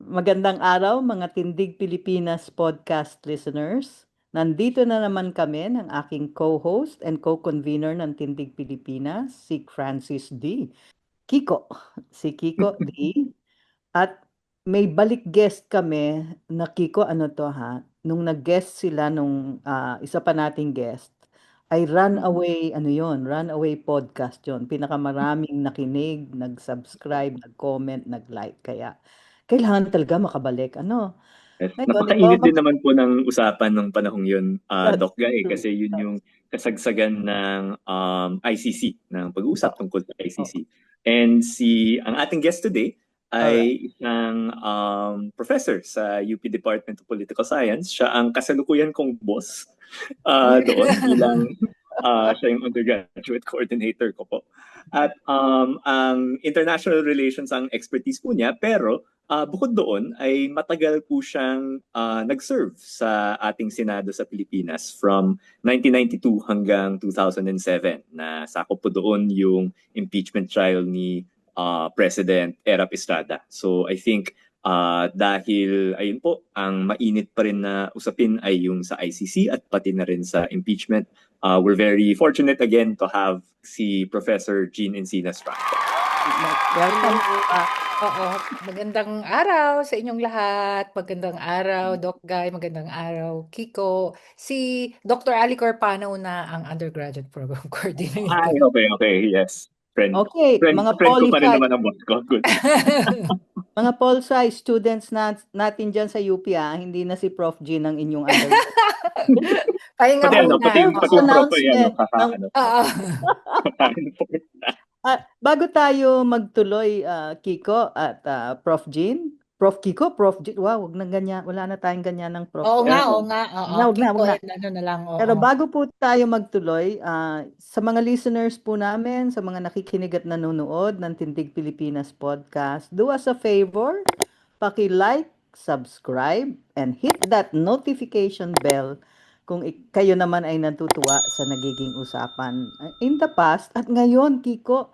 Magandang araw mga Tindig Pilipinas podcast listeners. Nandito na naman kami ng aking co-host and co-convener ng Tindig Pilipinas, si Francis D. Kiko. Si Kiko D. At may balik guest kami na Kiko, ano to ha? Nung nag-guest sila nung isa pa nating guest, ay Runaway, ano yon, Runaway podcast yon. Pinakamaraming nakinig, nag-subscribe, nag-comment, nag-like. Kaya kailangan talaga makabalik. Ano? Yes. Ngayon, ito, Napakainit din naman po ng usapan ng panahong yun, that's Doc Guy, true. kasi yun yung kasagsagan ng ICC, ng pag-uusap Oh, tungkol sa oh, ICC. And ang ating guest today all right. ay isang professor sa UP Department of Political Science. Siya ang kasalukuyan kong boss doon bilang siya yung undergraduate coordinator ko po. At ang international relations ang expertise po niya, pero bukod doon ay matagal po siyang nag-serve sa ating Senado sa Pilipinas from 1992 hanggang 2007 na sakop po doon yung impeachment trial ni President Erap Estrada. So I think dahil ayun po, ang mainit pa rin na usapin ay yung sa ICC at pati na rin sa impeachment. We're very fortunate again to have si Professor Jean Encinas Franco. Welcome. Hello. Oo, magandang araw sa inyong lahat. Magandang araw, Doc Guy. Magandang araw, Kiko. Si Dr. Ali Corpano na ang undergraduate program coordinator. Ay, okay, yes. Friend, Okay, friend, mga friend ko pa rin poli-sci, naman ang boss ko. Good. mga pol-sci students natin dyan sa UP, hindi na si Prof. G ng inyong undergrad. Pahinga Pati ano, muna. pati First yung proper ano, announcement ng Oo. kaka-report. bago tayo magtuloy, Kiko at Prof. Jean. Prof. Kiko, Prof. Jean. Wow, wag na ganyan. Wala na tayong ganyan ng Prof. Oo nga, Prof. oo nga. Oo, Wag Kiko, na. and ano na lang, Pero oo. bago po tayo magtuloy, sa mga listeners po namin, sa mga nakikinig at nanonood ng Tindig Pilipinas Podcast, do us a favor, paki-like, subscribe, and hit that notification bell kung kayo naman ay natutuwa sa nagiging usapan in the past at ngayon, Kiko,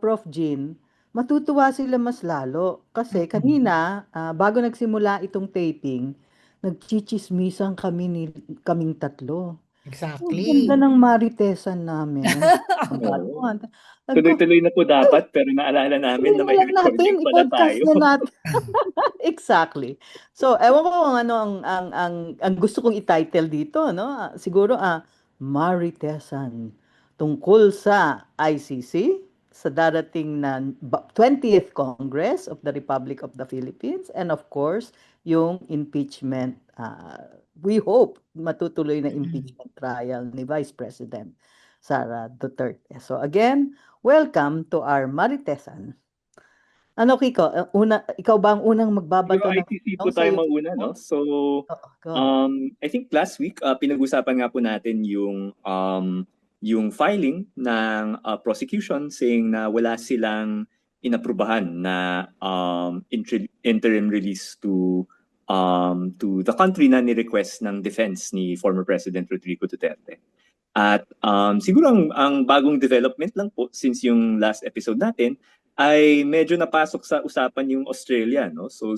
Prof. Jean, matutuwa sila mas lalo kasi Mm-mm. kanina, bago nagsimula itong taping, nagchichismisan kaming tatlo. Ang ganda Exactly. ng maritesan namin. Oo. Magkatuwan. Nagko, Tuloy-tuloy na po ay, dapat, pero naalala namin tuloy na na may lang natin, recording pala i-podcast tayo. na natin. Exactly. So, ewan ko kung ano ang gusto kong i-title dito, no? Siguro, Maritesan tungkol sa ICC, sa darating na 20th Congress of the Republic of the Philippines, and of course, yung impeachment, we hope matutuloy na Mm-mm. impeachment trial ni Vice President Sara Duterte. So again, welcome to our Maritesan. Ano, Kiko? Ikaw ba ang unang Siguro magbabato ng ICC po tanong sa tayo iyo? mauna, no? So, Oo, go ahead. I think last week, pinag-usapan nga po natin yung filing ng prosecution saying na wala silang inaprubahan na interim release to the country na ni-request ng defense ni former President Rodrigo Duterte. At siguro ang bagong development lang po since yung last episode natin ay medyo napasok sa usapan yung Australia, no? So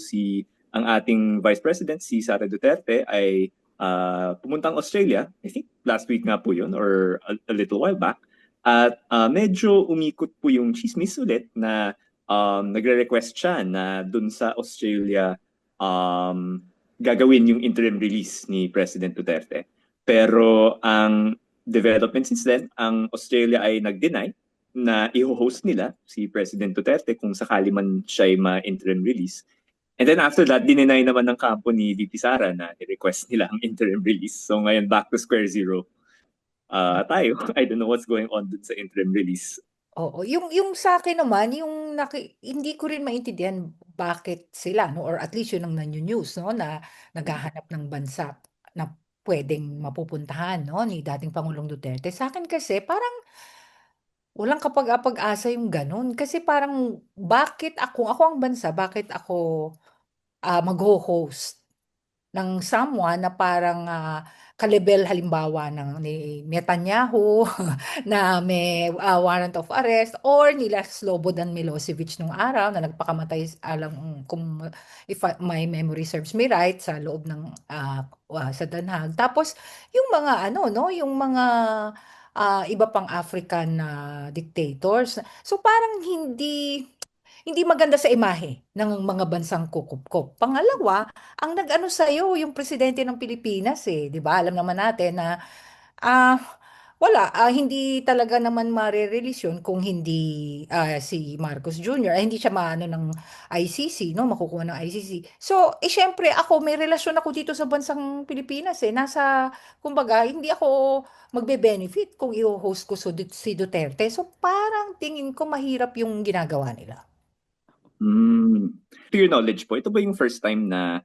ang ating Vice President si Sara Duterte ay pumuntang Australia, I think last week nga po yun or a little while back. At medyo umikot po yung chismis ulit na nagre-request siya na dun sa Australia gagawin yung interim release ni President Duterte. Pero ang development since then, ang Australia ay nag-deny na i-host nila si President Duterte kung sakali man siya ay ma-interim release. And then after that, dinenay naman ng kampo ni VP Sara na i-request nila ang interim release. So ngayon, back to square zero tayo. I don't know what's going on dun sa interim release. Oo, yung sa akin naman, hindi ko rin maintindihan bakit sila, no, or at least yun ang nanyu-news, no, na naghahanap ng bansa na puwedeng mapupuntahan, no, ni dating Pangulong Duterte. Sa akin kasi parang walang kapag-apag-asa yung gano'n. Kasi parang bakit ako ang bansa, bakit ako magho-host ng someone na parang kalibel halimbawa ni Netanyahu na may warrant of arrest or nila Slobodan Milosevic nung araw na nagpakamatay alam kung if my memory serves me right sa loob ng sa Den Haag. Tapos yung mga ano no, yung mga iba pang African na dictators. So parang hindi maganda sa imahe ng mga bansang kukup-kup. Pangalawa, ang nag-ano sa'yo, yung presidente ng Pilipinas eh, 'di ba? Alam naman natin na ah wala, hindi talaga naman mare-release yun kung hindi si Marcos Jr. Ay hindi siya maano ng ICC, no? Makukuha ng ICC. So, syempre ako may relasyon ako dito sa bansang Pilipinas eh. Kumbaga, hindi ako magbe-benefit kung i-host ko si Duterte. So, parang tingin ko mahirap yung ginagawa nila. To your knowledge po, ito ba yung first time na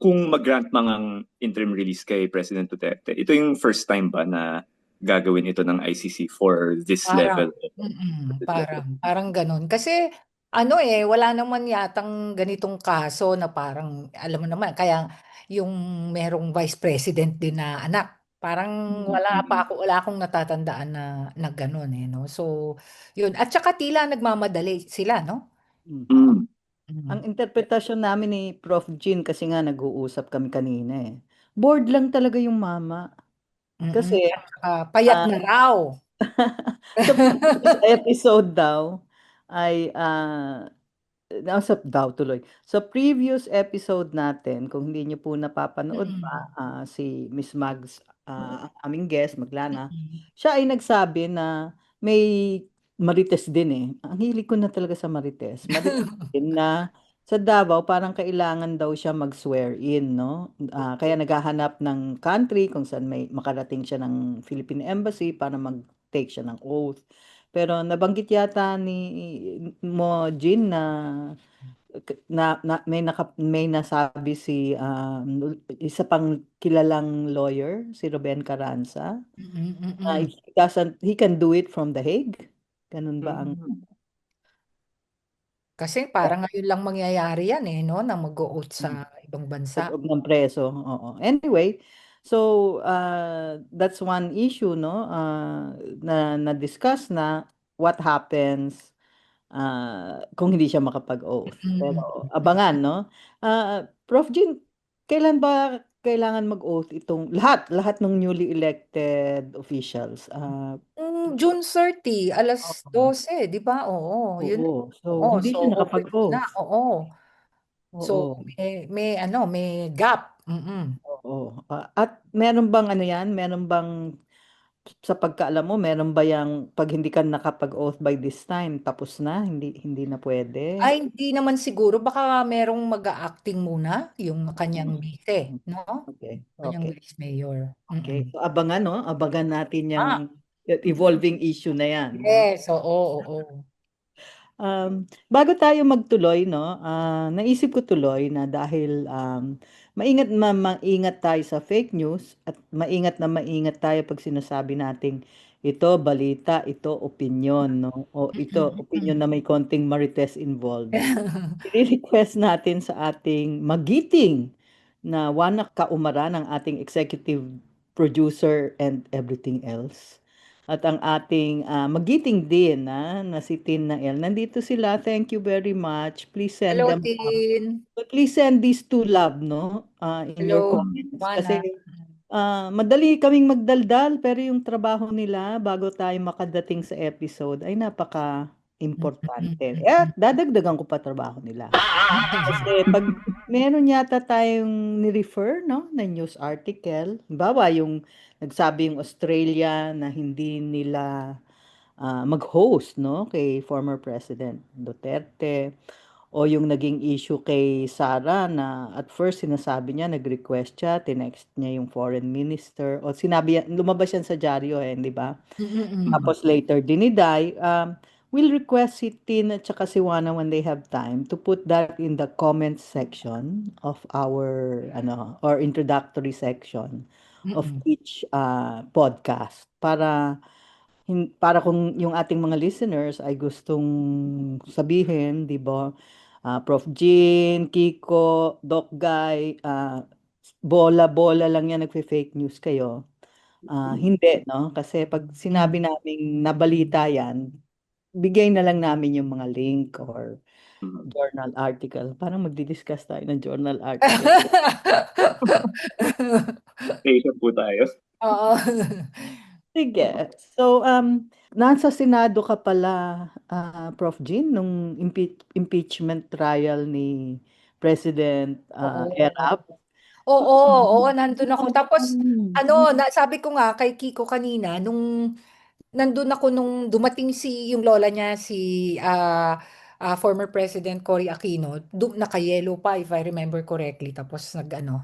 kung mag-grant mga interim release kay President Duterte, ito yung first time ba na gagawin ito ng ICC for this level? Parang ganun. Kasi ano eh, wala naman yatang ganitong kaso na parang, alam mo naman, kaya yung merong vice president din na anak, parang wala akong natatandaan na ganun eh, no? So, yun. At saka tila nagmamadali sila, no? Mm. Ang interpretasyon namin ni Prof. Jean, kasi nga nag-uusap kami kanina eh. Bored lang talaga yung mama. Kasi At saka payat na raw. sa previous episode daw ay nausap daw tuloy. Sa previous episode natin, kung hindi niyo po napapanood pa, Mm. si Miss Mags, ang aming guest, Maglana, Mm. siya ay nagsabi na may Marites din eh. Ang hilig ko na talaga sa Marites. Marites din na sa Davao, parang kailangan daw siya mag-swear in, no? Kaya naghahanap ng country kung saan may makarating siya ng Philippine Embassy para mag-take siya ng oath. Pero nabanggit yata ni mo, Jean, may nasabi si isa pang kilalang lawyer, si Ruben Carranza, Mm. he can do it from The Hague. Ganun ba ang Kasi parang ngayon lang mangyayari yan eh, no? Na mag-o-oath sa ibang sa bansa. loob ng preso? Oo. Anyway, so that's one issue, no? Na-discuss na what happens kung hindi siya makapag-oath. Pero abangan, no? Prof. Jean, kailan ba kailangan mag-oath itong lahat ng newly elected officials? June 30, alas Oo. 12, di ba? Oo, yun. Oo. So, Oo, hindi so siya open na. nakapag-oath. Oo. So, Oo. may gap. Oo. At meron bang ano yan? Meron bang, sa pagkaalam mo, meron ba yung pag hindi ka nakapag-oath by this time, tapos na? Hindi na pwede? Ay, hindi naman siguro. Baka merong mag-a-acting muna yung kanyang Mm. vice, no? Okay. Kanyang Okay. vice mayor. Okay. So abangan, no? Abangan natin yung Ah, evolving issue na yan, no? yes, oo. Bago tayo magtuloy, no? Naisip ko tuloy na dahil maingat tayo sa fake news at maingat tayo pag sinasabi nating ito balita, ito opinion, no? O ito opinion na may konting marites involved. I-request natin sa ating magiting na wanak kaumara ng ating executive producer and everything else. At ang ating magiting din na si Tin na El. Nandito sila. Thank you very much. Please send Hello, them love. Tin. But please send these two love, no? In your Hello, comments. Kasi Juana. madali kaming magdaldal, pero yung trabaho nila bago tayo makadating sa episode ay napaka-importante. Dadagdagan ko pa trabaho nila. Kasi pag meron yata tayong ni-refer, no, na news article, bawa yung nagsabi yung Australia na hindi nila mag-host, no, kay former President Duterte, o yung naging issue kay Sara na at first sinasabi niya, nag-request siya, tinext niya yung foreign minister, o lumabas yan sa dyaryo di ba? Tapos later diniday. We'll request si Tin at saka si Wana when they have time to put that in the comments section of our or introductory section of each podcast para kung yung ating mga listeners ay gustong sabihin, 'di ba? Prof. Jean, Kiko, Doc Guy, bola-bola lang yan, nagfe-fake news kayo. Hindi, no? Kasi pag Mm. sinabi naming nabalita yan, bigay na lang namin yung mga link or Mhm. journal article. Parang magdi-discuss tayo ng journal article. Patient po tayo. Oo. Sige. So, nasa Senado ka pala, Prof. Jean, nung impeachment trial ni President Oo. Erap. Oo, oo, Mm. nandun ako. Tapos, sabi ko nga kay Kiko kanina, nandun ako nung dumating yung lola niya, si former President Cory Aquino, naka-yellow pa, if I remember correctly. Tapos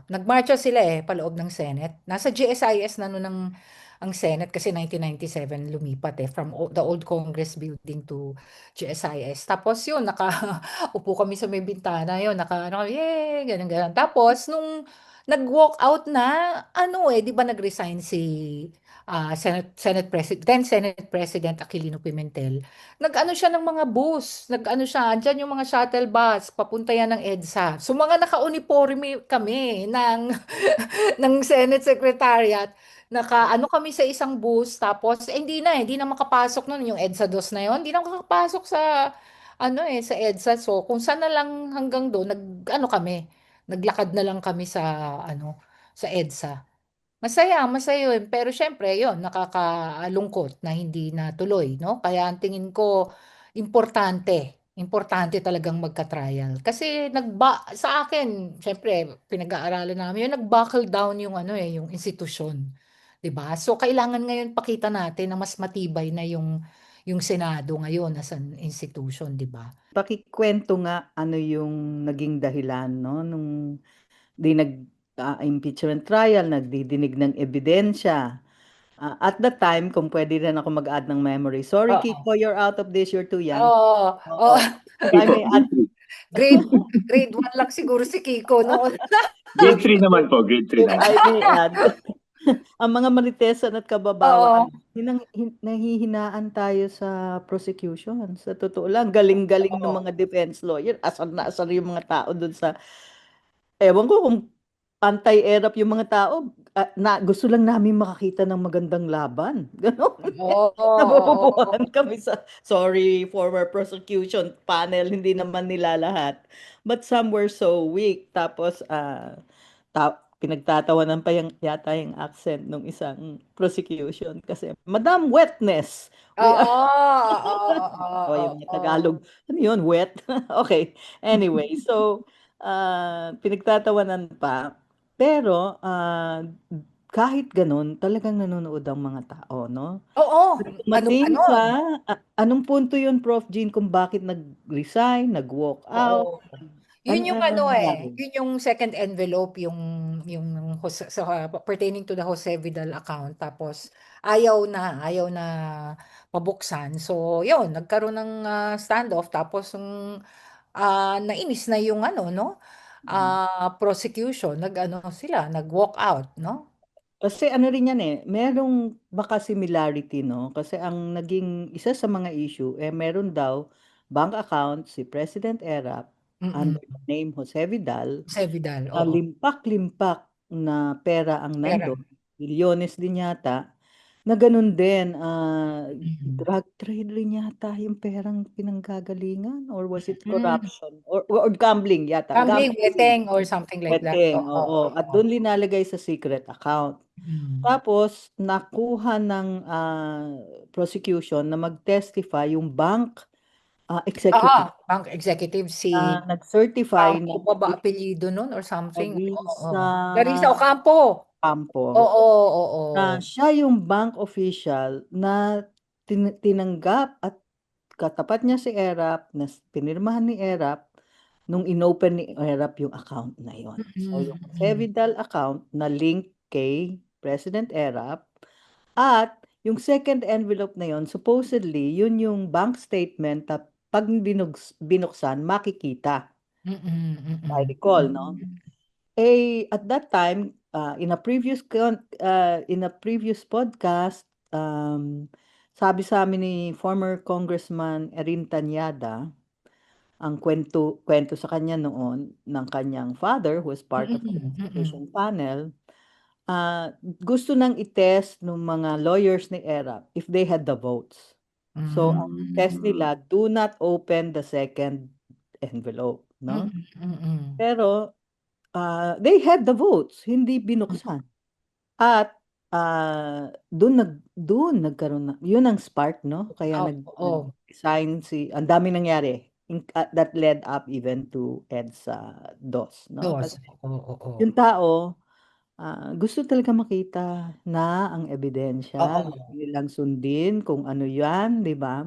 nagmarcha sila paloob ng Senate. Nasa GSIS na noon ang Senate kasi 1997 lumipat from the old Congress building to GSIS. Tapos yun, upo kami sa may bintana yun, yay, ganyan, ganyan. Tapos, nung nag-walk out na, di ba nag-resign si Senate President Aquilino Pimentel. Nag-ano siya ng mga bus, nag-ano siya, andyan yung mga shuttle bus, papunta yan ng EDSA. So mga naka-uniforme kami ng Senate Secretariat. Naka-ano kami sa isang bus, tapos hindi na makapasok nun, yung EDSA dos na yon, hindi na makapasok sa sa EDSA. So kung saan na lang hanggang doon, naglakad na lang kami sa EDSA. Masaya yun. Pero syempre, yun, nakakalungkot na hindi natuloy, no? Kaya ang tingin ko, importante talagang magka-trial. Kasi sa akin, syempre, pinag-aaralan namin yun, nag-buckle down yung yung institusyon. 'Di ba? So kailangan ngayon pakita natin na mas matibay na yung Senado ngayon as an institution, 'di ba? Pakikwento nga ano yung naging dahilan, no? Nung impeachment trial, nagdidinig ng ebidensya. At that time, kung pwede rin ako mag-add ng memory. Sorry, Oo. Kiko, you're out of this, you're too young. Oo. Oo. Oo. If Hindi I po, may add, grade 3. Grade grade 1 lang siguro si Kiko noon. Grade 3 naman po, grade 3 if naman. I may add, ang mga maritesan at Oo. kababawan, nahihinaan tayo sa prosecution. Sa totoo lang, galing-galing ng Oo. mga defense lawyer. Asar na asar yung mga tao dun sa, ewan ko kung anti-erap yung mga tao, na gusto lang namin makakita ng magandang laban. Ganon. Oo. Oo. Nabubuhan kami sa, sorry, former prosecution panel, hindi naman nila lahat. But some were so weak. Tapos, pinagtatawanan pa yata yung accent ng isang prosecution kasi, Madam Wetness, we are, Oo. o yung mga Oo. Tagalog, ano yun, wet? Okay, anyway, so, pinagtatawanan pa, pero, kahit ganun, talagang nanonood ang mga tao, no? Oo. Dumating Ano? sa, anong punto yun, Prof. Jean, kung bakit nag-resign, nag-walk out? Oo. Yun yung Ano nangyari? yun yung second envelope, yung pertaining to the Jose Vidal account. Tapos ayaw na pabuksan. So yun, nagkaroon ng standoff. Tapos nainis na yung no, prosecution, nag-walk out, no? Kasi ano rin yan merong baka similarity, no? Kasi ang naging isa sa mga issue, meron daw bank account si President Erap Mm. under the name Jose Vidal, Jose Vidal, na oo. limpak-limpak na pera ang Pera. nandun, bilyones din yata, na ganun din, Mm. drug trade rin yata yung perang pinanggagalingan, or was it Mm. corruption? Or gambling yata, Gambling, gambling. betting, or something like that. Betting, Oo. oo. At Oo. doon linalagay sa secret account. Mm. Tapos, nakuha ng prosecution na mag-testify yung bank executive Bank executive na si nag-certify Campo na ba ba apelyido nun or something? Oo. Larissa Larissa Ocampo. Campo, Oo, oo. na siya yung bank official na tinanggap at katapat niya si Erap, na pinirmahan ni Erap nung inopen ni Erap yung account na yon. So, Mm, yung mm, Sevidal account na link kay President Erap, at yung second envelope na yon, supposedly, yun yung bank statement na pag binuksan, makikita. mm, I mm, recall, no? mm. At that time, in a previous podcast, sabi sa amin ni former Congressman Erin Tanyada ang kwento sa kanya noon ng kanyang father who is part of the Mm, mm. investigation panel, gusto nang i-test nung mga lawyers ni ERAP if they had the votes. So, ang test Mm. nila, do not open the second envelope, no? Mm, mm. Pero, they had the votes, hindi binuksan. At, dun nagkaroon na yun ang spark, no? Kaya Oo. nag-resign ang daming nangyari that led up even to EDSA DOS, no? Dos. Kasi Oo, oo. yung tao, gusto talaga makita na ang ebidensya, Oo. gusto nilang sundin kung ano yan, di ba?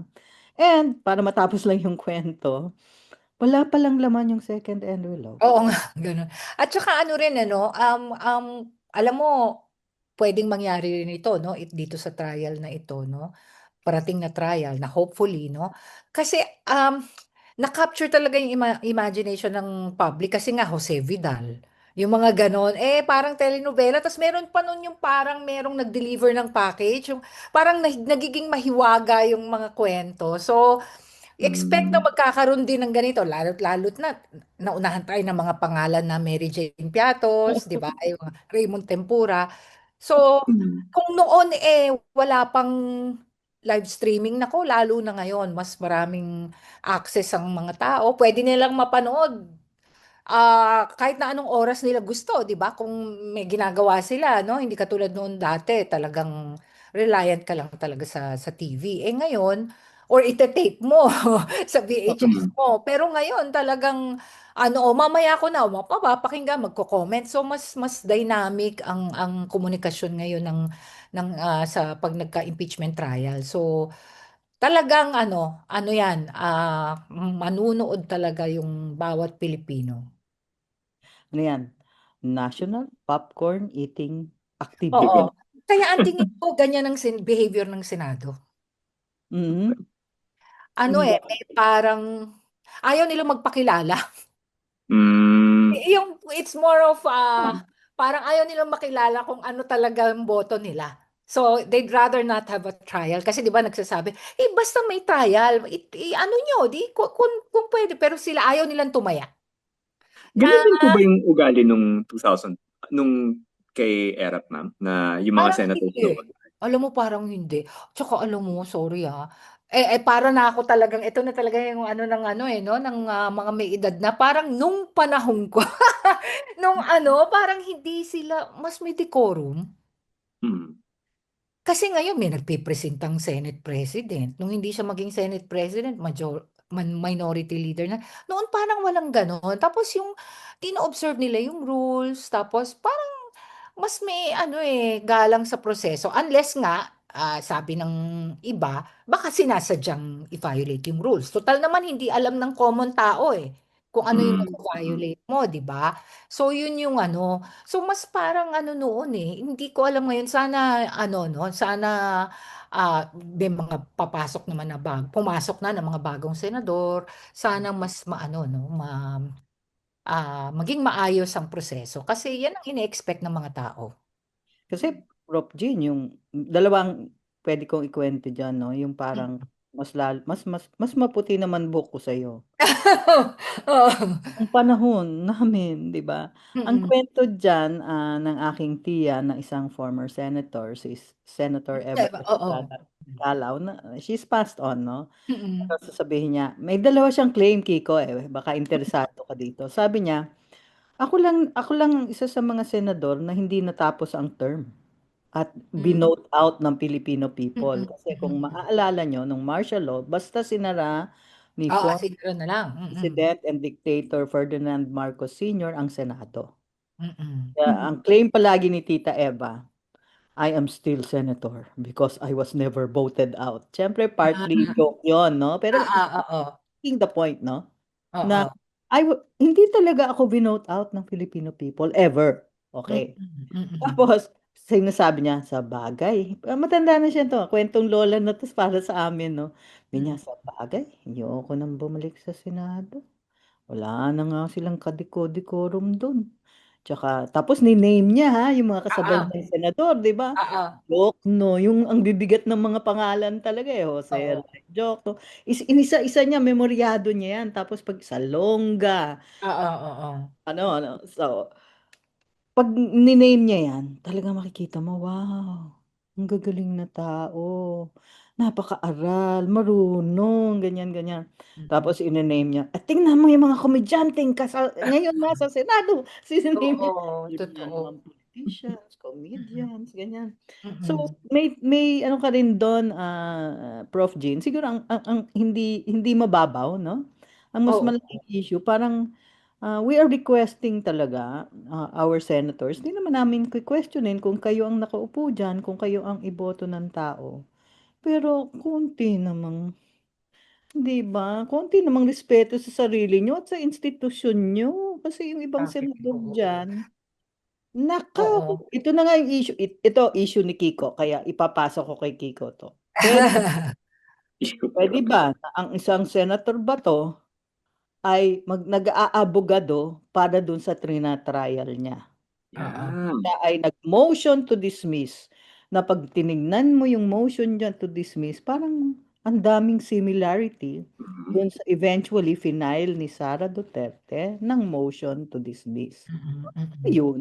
And para matapos lang yung kwento, wala palang laman yung second envelope. Oo nga, gano'n. At saka ano rin ano, alam mo, puwedeng mangyari rin ito 'no, dito sa trial na ito 'no, parating na trial na hopefully 'no. Kasi, na-capture talaga yung imagination ng public kasi nga Jose Vidal, yung mga gano'n. Eh, parang telenovela ta's meron pa nun yung parang merong nag-deliver ng package, yung parang nagiging mahiwaga yung mga kuwento. So, expect na Mm. magkakaroon din ng ganito lalo't na naunahan tayo ng mga pangalan na Mary Jane Piatos, 'di ba, yung Raymond Tempura. So, Mm. kung noon, eh, wala pang live streaming, naku lalo na ngayon mas maraming access ang mga tao, puwede nilang mapanood, kahit na anong oras nila gusto, 'di ba? Kung may ginagawa sila 'no, hindi katulad noon dati talagang reliant ka lang talaga sa TV. Eh, ngayon or ite-tape mo sa VHS Mm. mo. Pero ngayon talagang ano, "O mamaya ko na," papakinggan, magko-comment. So mas mas dynamic ang komunikasyon ngayon sa 'pag nagka-impeachment trial. So talagang ano, ano 'yan, manunood talaga yung bawat Pilipino. Ano yan? National Popcorn Eating Oo. Activity. Kaya ang tingin ko ganyan ang behavior ng Senado. Mhm. Ano, eh, may parang ayaw nilang magpakilala. Mm. Yung it's more of, parang ayaw nilang makilala kung ano talaga ang boto nila. So, they'd rather not have a trial kasi 'di ba nagsasabi, "Eh, basta may trial, i-ano niyo, 'di kung puwede." Pero sila ayaw nilang tumaya. Ganun Na din po ba yung ugali nung 2000 nung kay ERAP, ma'am, na yung mga parang senators hindi. doon? Alam mo parang hindi. Tsaka alam mo, sorry, para na ako talagang ito na talaga yung ano ng ano, eh, 'no, ng, mga may edad na parang nung panahon ko, nung ano, parang hindi sila mas may decorum. Mm. Kasi ngayon may nagpepresentang Senate President, nung hindi siya maging Senate President minority leader na. Noon parang walang gano'n, tapos yung ino-observe nila yung rules, tapos parang mas may ano, eh, galang sa proseso unless nga, sabi ng iba, baka sinasadyang i-violate yung rules. Tutal naman hindi alam ng common tao, eh, kung ano yung Mm. Mm. navo-violate mo, 'di ba? So yun yung ano, so mas parang ano noon, eh, hindi ko alam ngayon sana ano 'no, sana, may mga pumasok na ng mga bagong senador, sana mas maano 'no, maging maayos ang proseso kasi yan ang ine-expect ng mga tao. Kasi Prof. Jean, yung dalawang pwede kong ikwento dyan, no? Yung Hmm. parang mas maputi naman buhok ko sa'yo. Oo. Ang panahon namin, di ba? Ang Mm. kwento dyan ng aking tiya na isang former senator, si Senator Eva Oo. Estrada Calao, na she's passed on, no? Mm. Tapos sasabihin niya, may dalawa siyang claim, Kiko, eh. Baka interesado ka dito. Sabi niya, ako lang ang isa sa mga senador na hindi natapos ang term at Hmm. binote out ng Filipino people. Mm, Kasi kung mm. maaalala nyo, nung martial law, basta sinara ni Oo, former siguro na lang. President and Dictator Ferdinand Marcos Sr. ang Senado. Mm. Kaya ang claim palagi ni Tita Eva, I am still senator because I was never voted out. Siyempre, partly Ah, joke yun, no? Pero oo. making the point, no? Na Oo. hindi talaga ako binote out ng Filipino people ever. Mm, Okay. mm. Tapos, sinasabi niya, sa bagay. Matanda na siya to. Kwentong lola na to para sa amin, no? Sabi niya, Mm. sa bagay, ayoko nang bumalik sa Senado. Wala na nga silang kadiko-decorum dun. Tsaka, tapos ni-name niya ha, yung mga kasabay Oo. niyang senador, di ba? Oo. Jokno, yung ang bibigat ng mga pangalan talaga eh, Jose Oo. Jokno. Inisa-isa niya, memoryado niya yan. Tapos pag Salonga, Oo. Oo. ano. So, pag niname niya yan, talaga makikita mo, wow, ang gagaling na tao. Napakaaral, marunong, ganyan. Mm. Tapos inename niya, at tingnan mo yung mga komedyanteng ngayon nasa Senado. Sinaname niya Oo, yung mga totoo. politicians, comedians, ganyan. So, Mm. may ano ka rin doon, Prof. Jean, siguro ang hindi mababaw, no? Ang mas Oo. malaking issue, parang we are requesting talaga, our senators, di naman namin questionin kung kayo ang nakaupo dyan, kung kayo ang iboto ng tao. Pero konti namang, di ba? Konti namang respeto sa sarili nyo at sa institusyon nyo. Kasi yung ibang Bakit? senador Oo. dyan, nakaw, Oo. ito na nga yung issue. Ito issue ni Kiko, kaya ipapasok ko kay Kiko to. Pwede ba na ang isang senator ba to ay nag-aabogado para dun sa trina-trial niya? Oo. Siya ay nag-motion to dismiss, na pag tinignan mo yung motion niya to dismiss, parang ang daming similarity Mhm. dun sa eventually final ni Sara Duterte ng motion to dismiss. Mm. Mm. Ayun.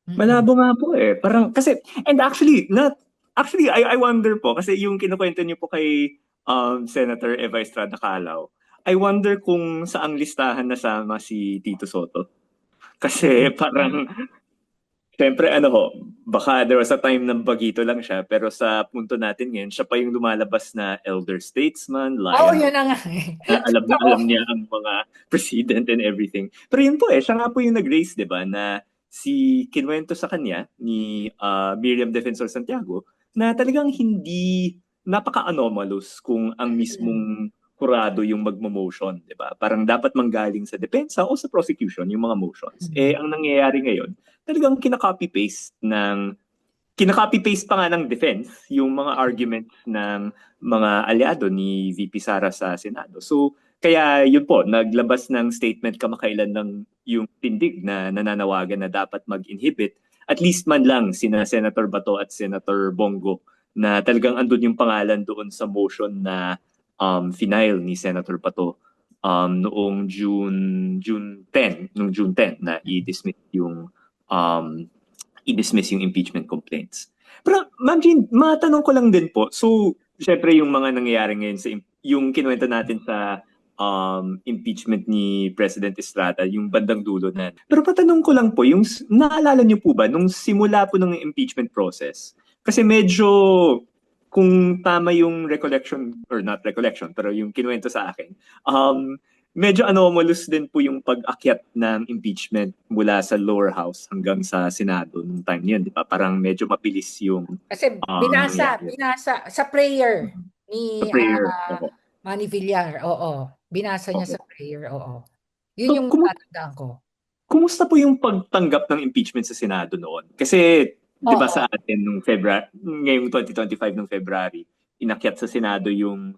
Mm. Malabo nga po eh. Parang kasi, and actually, I wonder po, kasi yung kinukwento niyo po kay Senator Eva Estrada Calao, I wonder kung saang listahan nasama si Tito Soto. Kasi parang, syempre ano ho, baka there was a time na bagito lang siya, pero sa punto natin ngayon, siya pa yung lumalabas na elder statesman, Oo, lion of yun na nga eh. na Totoo. alam niya ang mga president and everything. Pero yun po eh, siya nga po yung nag-raise, di ba, na si kinwento sa kanya ni Miriam Defensor Santiago na talagang hindi napaka-anomalous kung ang Mm. mismong kurado yung magmo-motion, di ba? Parang dapat manggaling sa depensa o sa prosecution yung mga motions. Eh, Mm. ang nangyayari ngayon, talagang kinaka-copy-paste pa nga ng defense yung mga arguments ng mga aliado ni VP Sara sa Senado. So, kaya yun po, naglabas ng statement kamakailan ng yung tindig na nananawagan na dapat mag-inhibit at least man lang sina Senator Bato at Senator Bongo na talagang andun yung pangalan doon sa motion na final ni Senator Bato noong June 10, noong June 10 na um, i-dismiss yung impeachment complaints. Pero Ma'am Jean, matanong ko lang din po. So, syempre yung mga nangyayari ngayon yung kinuwento natin sa impeachment ni President Estrada, yung bandang dulo na. Pero patanong ko lang po, yung naalala niyo po ba nung simula po ng impeachment process? Kasi medyo kung tama yung recollection or not recollection, pero yung kinuwento sa akin, medyo anomalous din po yung pag-akyat ng impeachment mula sa lower house hanggang sa Senado nung time niyon, di ba? Parang medyo mabilis yung Kasi binasa nangyari. sa prayer ni Sa prayer. Okay. Manny Villar. Oo. Binasa niya Okay. sa prayer. Oo. Yun So, yung natatandaan ko. kumusta po yung pagtanggap ng impeachment sa Senado noon? Kasi, di ba Oo. sa atin nung ngayong 2025 ng February, inakyat sa Senado yung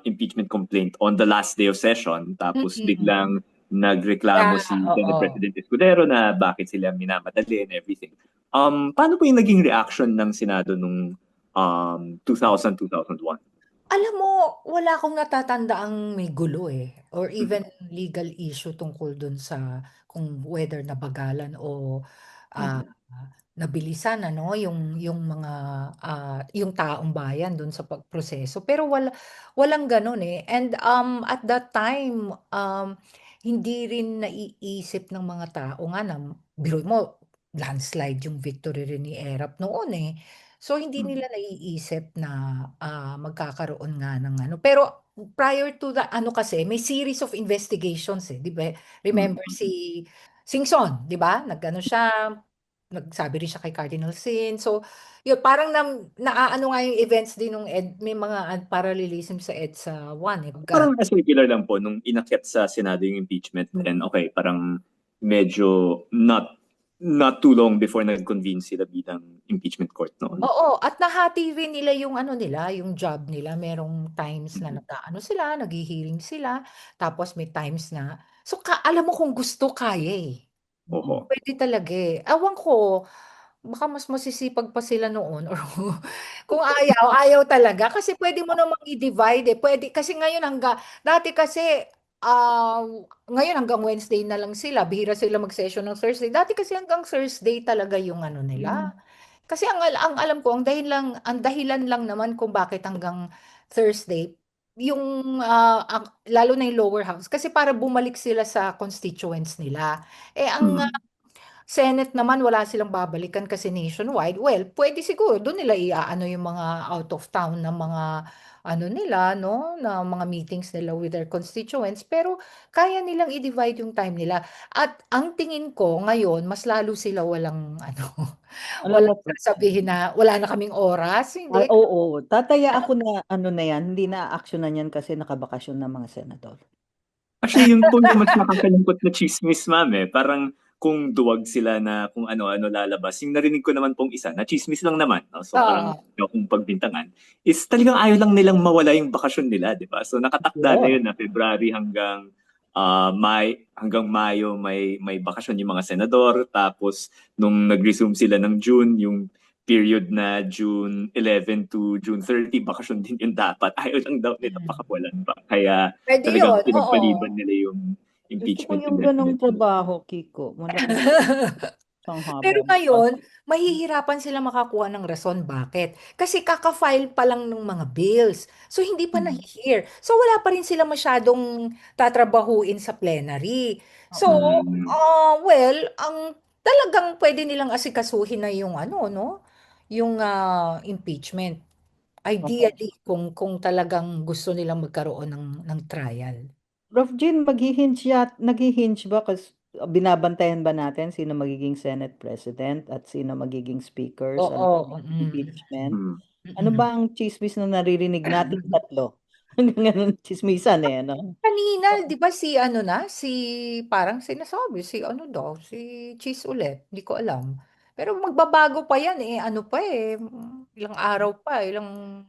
impeachment complaint on the last day of session. Tapos Mm. biglang nagreklamo Yeah, si Senate oo. President Escudero na bakit sila minamadali and everything. Paano po yung naging reaction ng Senado nung 2001? Alam mo, wala akong natatandaang may gulo eh. Or even legal issue tungkol dun sa kung whether nabagalan o ah, Mhm. nabilisan ano yung mga yung taong bayan dun sa pagproseso. Pero walang ganun eh. And at that time hindi rin naiisip ng mga tao nga na biro mo landslide yung victory rin ni Erap noon eh. So hindi nila naiisip na magkakaroon nga ng ano. Pero prior to that ano kasi may series of investigations eh, 'di ba? Remember Mhm. si Singson, 'di ba? Nagano siya, nagsabi rin siya kay Cardinal Sin. So, yun parang naaano nga yung events din nung may mga parallelism sa EDSA 1 eh. Parang as regular lang po nung inakyat sa Senado yung impeachment and okay, parang medyo not too long before nag-convene sila bilang impeachment court noon. Oo, at nahati rin nila yung ano nila, yung job nila. Merong times na Mhm. nag-aano sila, naghi-hearing sila, tapos may times na so alam mo kung gusto kaya eh. Mm. Pwede talaga eh. Ewan ko, baka mas masisipag pa sila noon or kung ayaw, ayaw talaga. Kasi pwede mo namang i-divide eh. Pwede, kasi ngayon dati kasi, ah, ngayon hanggang Wednesday na lang sila. Bihira sila mag-session ng Thursday. Dati kasi hanggang Thursday talaga yung ano nila. Kasi ang alam ko, ang dahilan lang naman kung bakit hanggang Thursday, yung lalo na yung lower house kasi para bumalik sila sa constituents nila. Eh ang Mm. Senate naman wala silang babalikan kasi nationwide. Well, pwede siguro doon nila iaano yung mga out of town na mga ano nila, no, na mga meetings nila with their constituents, pero kaya nilang i-divide yung time nila. At ang tingin ko ngayon, mas lalo sila walang ano, Alam mo, walang sasabihin na wala na kaming oras, hindi. oo, tataya ako na ano na yan, hindi na aaksyonan yan kasi nakabakasyon ng mga senador. Actually, yun po yung mas nakakalungkot na chismis, ma'am eh. Parang kung duwag sila na kung ano-ano lalabas. Yung narinig ko naman pong isa, na chismis lang naman, no? So parang Oo. kung pagbintangan, is talagang ayaw lang nilang mawala yung bakasyon nila, di ba? So nakatakda na Sure. yun na February hanggang Mayo may bakasyon yung mga senador. Tapos nung nag-resume sila ng June, yung period na June 11 to June 30, bakasyon din yung dapat. Ayaw lang daw nila pakawalan pa. Kaya Pwede talagang yun, oo. pinagpaliban nila yung Gusto ko impeachment yung ganong indefinitely. trabaho, Kiko. Malaking isang haba. Pero ngayon, mahihirapan sila makakuha ng rason. Bakit? Kasi kaka-file pa lang ng mga bills. So, hindi pa nahi-hear. So, wala pa rin sila masyadong tatrabahuin sa plenary. So, Mm. well, ang talagang pwede nilang asikasuhin na yung ano, no? Yung impeachment. Oo. Ideally, kung talagang gusto nilang magkaroon ng trial. Prof. Jean, naghi-hinge ba kasi binabantayan ba natin sino magiging Senate President at sino magiging Speaker sa Oo. impeachment? Mm. Ano Mm. ba ang chismis na naririnig natin tatlo? Hanggang ganun chismisan eh, no? Kanina, 'di ba si ano na, parang sinasabi si ano daw, si Cheese ulit, hindi ko alam. Pero magbabago pa 'yan eh, ano pa eh, ilang araw pa, ilang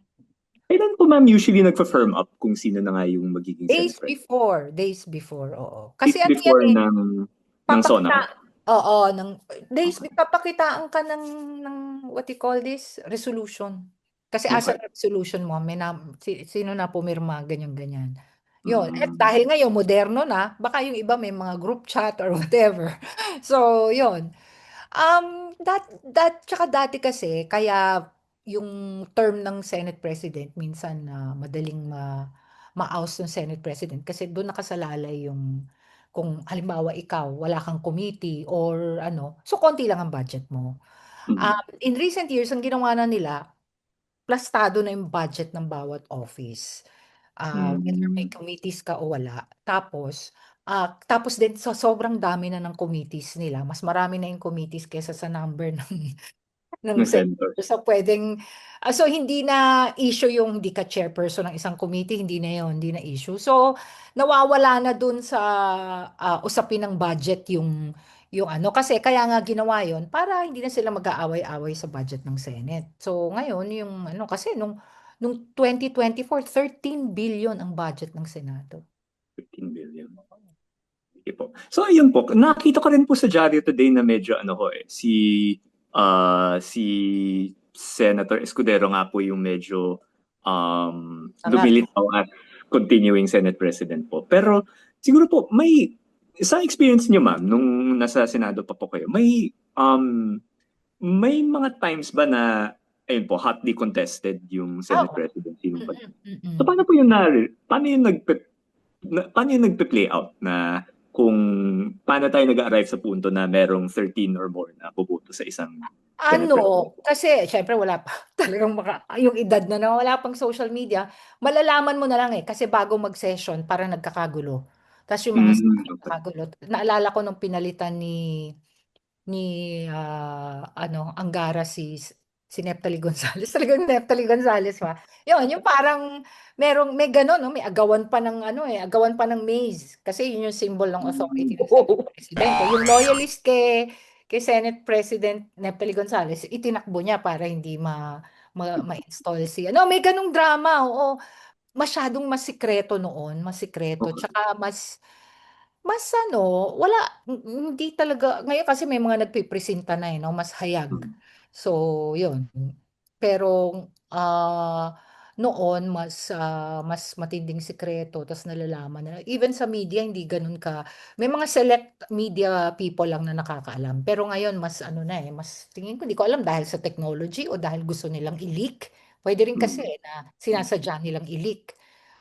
Kailan po ma'am usually nagpa-firm up kung sino na nga yung magiging Senate President? days before, oo. Kasi Days ano 'yan before eh, ng SONA papakita po. oo, papakitaan ka ng what you call this, resolution. Kasi asa Okay. na resolution mo, sino na pumirma, ganyan, ganyan. Yun, eh, Mm. dahil ngayon moderno na, baka yung iba may mga group chat or whatever. So, yun. Tsaka dati kasi, kaya yung term ng Senate President, minsan na madaling ma-oust ng Senate President kasi doon nakasalalay yung kung halimbawa ikaw, wala kang committee or ano, so konti lang ang budget mo. Mm. In recent years, ang ginawa na nila, plastado na yung budget ng bawat office. Whether may Mm. committees ka o wala. Tapos din sa sobrang dami na ng committees nila, mas marami na yung committees kaysa sa number ng Ng senator. senators. So pwedeng, so hindi na issue yung hindi ka chairperson ng isang committee, hindi na yun, hindi na issue. So nawawala na dun sa usapin ng budget yung ano, kasi kaya nga ginawa yon para hindi na sila mag-aaway-away sa budget ng Senate. So ngayon yung ano, kasi nung 2024, 13 billion ang budget ng Senado. 15 billion. Okay po. So yun po, nakita ko rin po sa Diario Today na medyo ano ho eh, si Senator Escudero nga po yung medyo Angat. lumilitaw at continuing Senate President po. Pero siguro po, sa experience niyo ma'am, nung nasa Senado pa po kayo, may mga times ba na, ayun po, hotly contested yung Senate Oo. presidency nung Mm, panahon? mm, So mm. paano yung nagpe-play out na kung paano tayo nag-arrive sa punto na merong 13 or more na boboto sa isang Senate President? Kasi syempre wala pa talagang yung edad na wala pang social media, malalaman mo na lang eh, kasi bago mag-session parang nagkakagulo. Tapos yung mga Okay. nagkakagulo, naalala ko nung pinalitan ni ano, Angara si Neptali Gonzales, talagang Neptali Gonzales pa. Yun, yung parang may gano'n 'no, may agawan pa ng ano, eh, agawan pa ng maze. Kasi yun yung symbol ng authority ng Senate Presidente. Yung loyalist kay Senate President Neptali Gonzales, itinakbo niya para hindi ma-install ano, may gano'ng drama, oo. Masyadong mas sikreto noon, mas sikreto. Okay. Tsaka mas mas hindi talaga, ngayon kasi may mga nagpipresenta na no, mas hayag. So, yun. Pero, noon, mas matinding sikreto, tapos nalalaman na. Even sa media, hindi ganun ka. May mga select media people lang na nakakaalam. Pero ngayon, mas mas tingin ko, hindi ko alam dahil sa technology o dahil gusto nilang i-leak. Pwede rin kasi na sinasadya nilang i-leak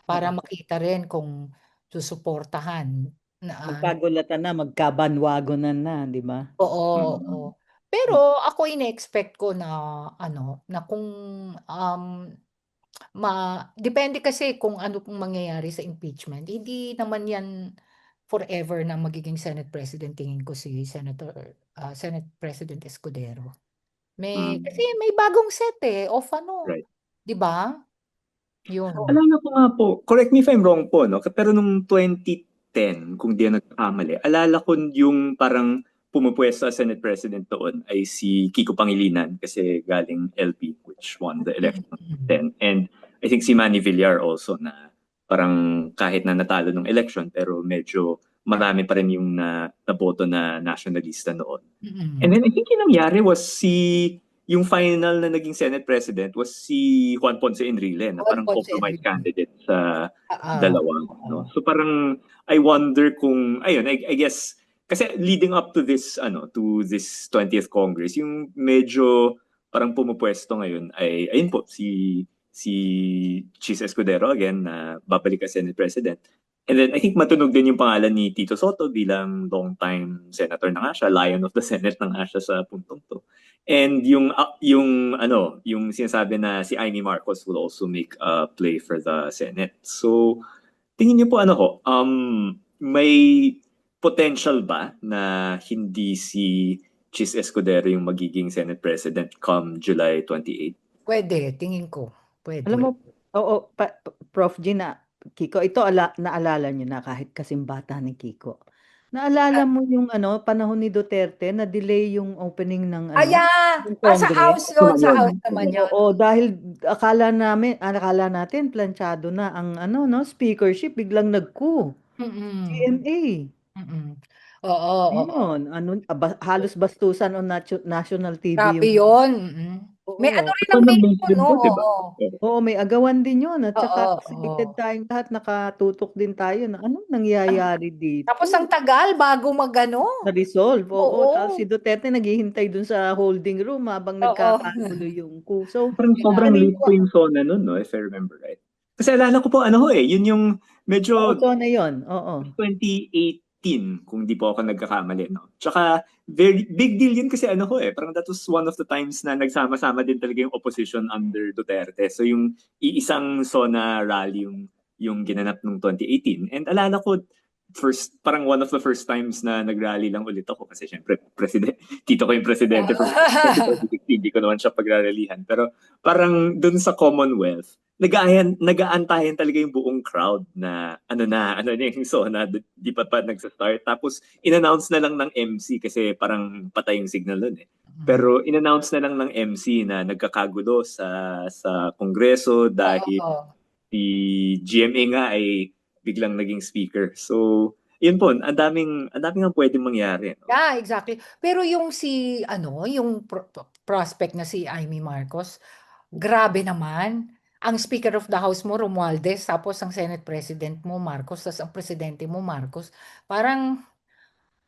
para Oo. makita rin kung susuportahan na Magkagulatan na, magkabanwagonan na, di ba? oo, oo. Mm. Pero ako ine-expect ko na na kung depende kasi kung ano pong mangyayari sa impeachment. Hindi naman 'yan forever na magiging Senate President, tingin ko si Senate President Escudero. Kasi Mm. may bagong set of Right. 'di ba? Yun. Alala ko nga po, correct me if I'm wrong po, no? Pero nung 2010, kung di ako nagkakamali, alala ko yung parang pumupwesto sa Senate President doon ay si Kiko Pangilinan kasi galing LP, which won the election then. And I think si Manny Villar also na parang kahit na natalo ng election pero medyo marami pa rin yung naboto na nationalista noon. And Mm. then I think yung nangyari was yung final na naging Senate President was si Juan Ponce Enrile na Juan parang Ponce compromise Enrile. candidate sa Oo. dalawa. No? So parang I wonder kung, ayun, I guess, kasi leading up to this, to this 20th Congress, yung medyo parang pumupwesto ngayon ay, ayun po, si Chis Escudero again na babalik as Senate President. And then I think matunog din yung pangalan ni Tito Soto bilang long-time senator na nga siya, Lion of the Senate na nga siya sa puntong to. And yung sinasabi na si Amy Marcos will also make a play for the Senate. So tingin niyo po may potential ba na hindi si Chis Escudero yung magiging Senate President come July 28? Pwede, tingin ko. Alam Pwede. mo, oo, Prof. Gina, Kiko, ito naalala niyo na kahit kasing bata ni Kiko. Naalala mo yung panahon ni Duterte na delay yung opening ng Ayan! ng Sa Congress. house yun, sa house Tumalon. naman yun. Oo, dahil akala natin planchado na ang speakership, biglang nag-coup. Mm. GMA. Mm. Oo, oo. Ayun, halos bastusan on national TV Grabe yung yun. May oo. rin Ito ang na main late ko, din no? po, di ba? Oo. Oo, may agawan din yun at Oo, saka oo. excited tayong lahat, nakatutok din tayo na anong nangyayari Tapos ang dito. tagal bago magano. Na-resolve, oo. Tapos si Oo. Duterte naghihintay dun sa holding room habang Oo. nagkakagulo yung coup. So, Parang sobrang feeling late po ko, yung Sona nun, no? If I remember right. Kasi alala ko po, yun yung oo, medyo so na yun, oo. 2018, kung di po ako nagkakamali, no? Tsaka, very big deal yun kasi parang that was one of the times na nagsama-sama din talaga yung opposition under Duterte. So yung iisang Sona rally yung ginanap nung 2018. And alala ko, parang one of the first times na nagrally lang ulit ako kasi syempre, tito ko yung presidente for 2016, hindi ko naman siya pagraralihan. Pero parang dun sa Commonwealth, nag-aantayan talaga yung buong crowd na ano na yung Sona, di pa nagsa-start. Tapos in-announce na lang ng MC kasi parang patay yung signal nun eh. Pero in-announce na lang ng MC na nagkakagulo sa Kongreso dahil Oo. si GMA nga ay biglang naging speaker. So, yun po, ang daming ang pwedeng mangyari. No? Yeah, exactly. Pero yung yung prospect na si Amy Marcos, grabe naman. Ang Speaker of the House mo, Romualdez, tapos ang Senate President mo, Marcos, tapos ang Presidente mo, Marcos. Parang,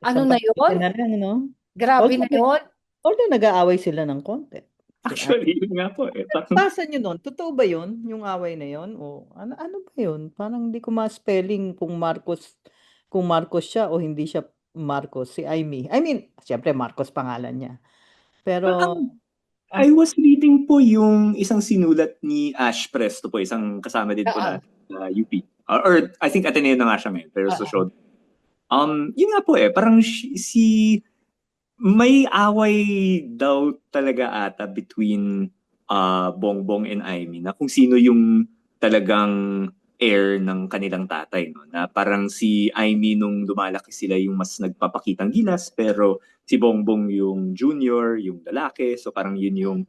ano Isang na yun? pagkita na lang, no? Grabe Although, na yun. although nag-aaway sila ng konti. Actually, yun nga po eh. Parang, Basa nyo nun, totoo ba yun? Yung away na yun? O ano ba yun? Parang hindi ko ma-spelling kung Marcos siya o hindi siya Marcos, si Amy. I mean, siyempre Marcos pangalan niya. Pero, I was reading po yung isang sinulat ni Ash Presto po, isang kasama din po Oo. natin sa UP. Or I think Ateneo na nga siya ngayon, pero sa show. Yun nga po eh, parang may away daw talaga ata between Bongbong and Amy na kung sino yung talagang heir ng kanilang tatay. No? Na parang si Amy nung lumalaki sila yung mas nagpapakitang gilas pero si Bongbong yung junior, yung lalaki. So parang yun yung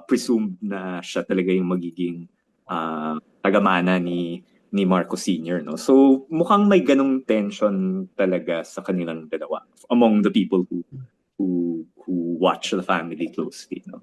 presumed na siya talaga yung magiging tagamana ni Marcos Sr., no? So mukhang may ganong tension talaga sa kanilang dalawa among the people who watch the family closely, no?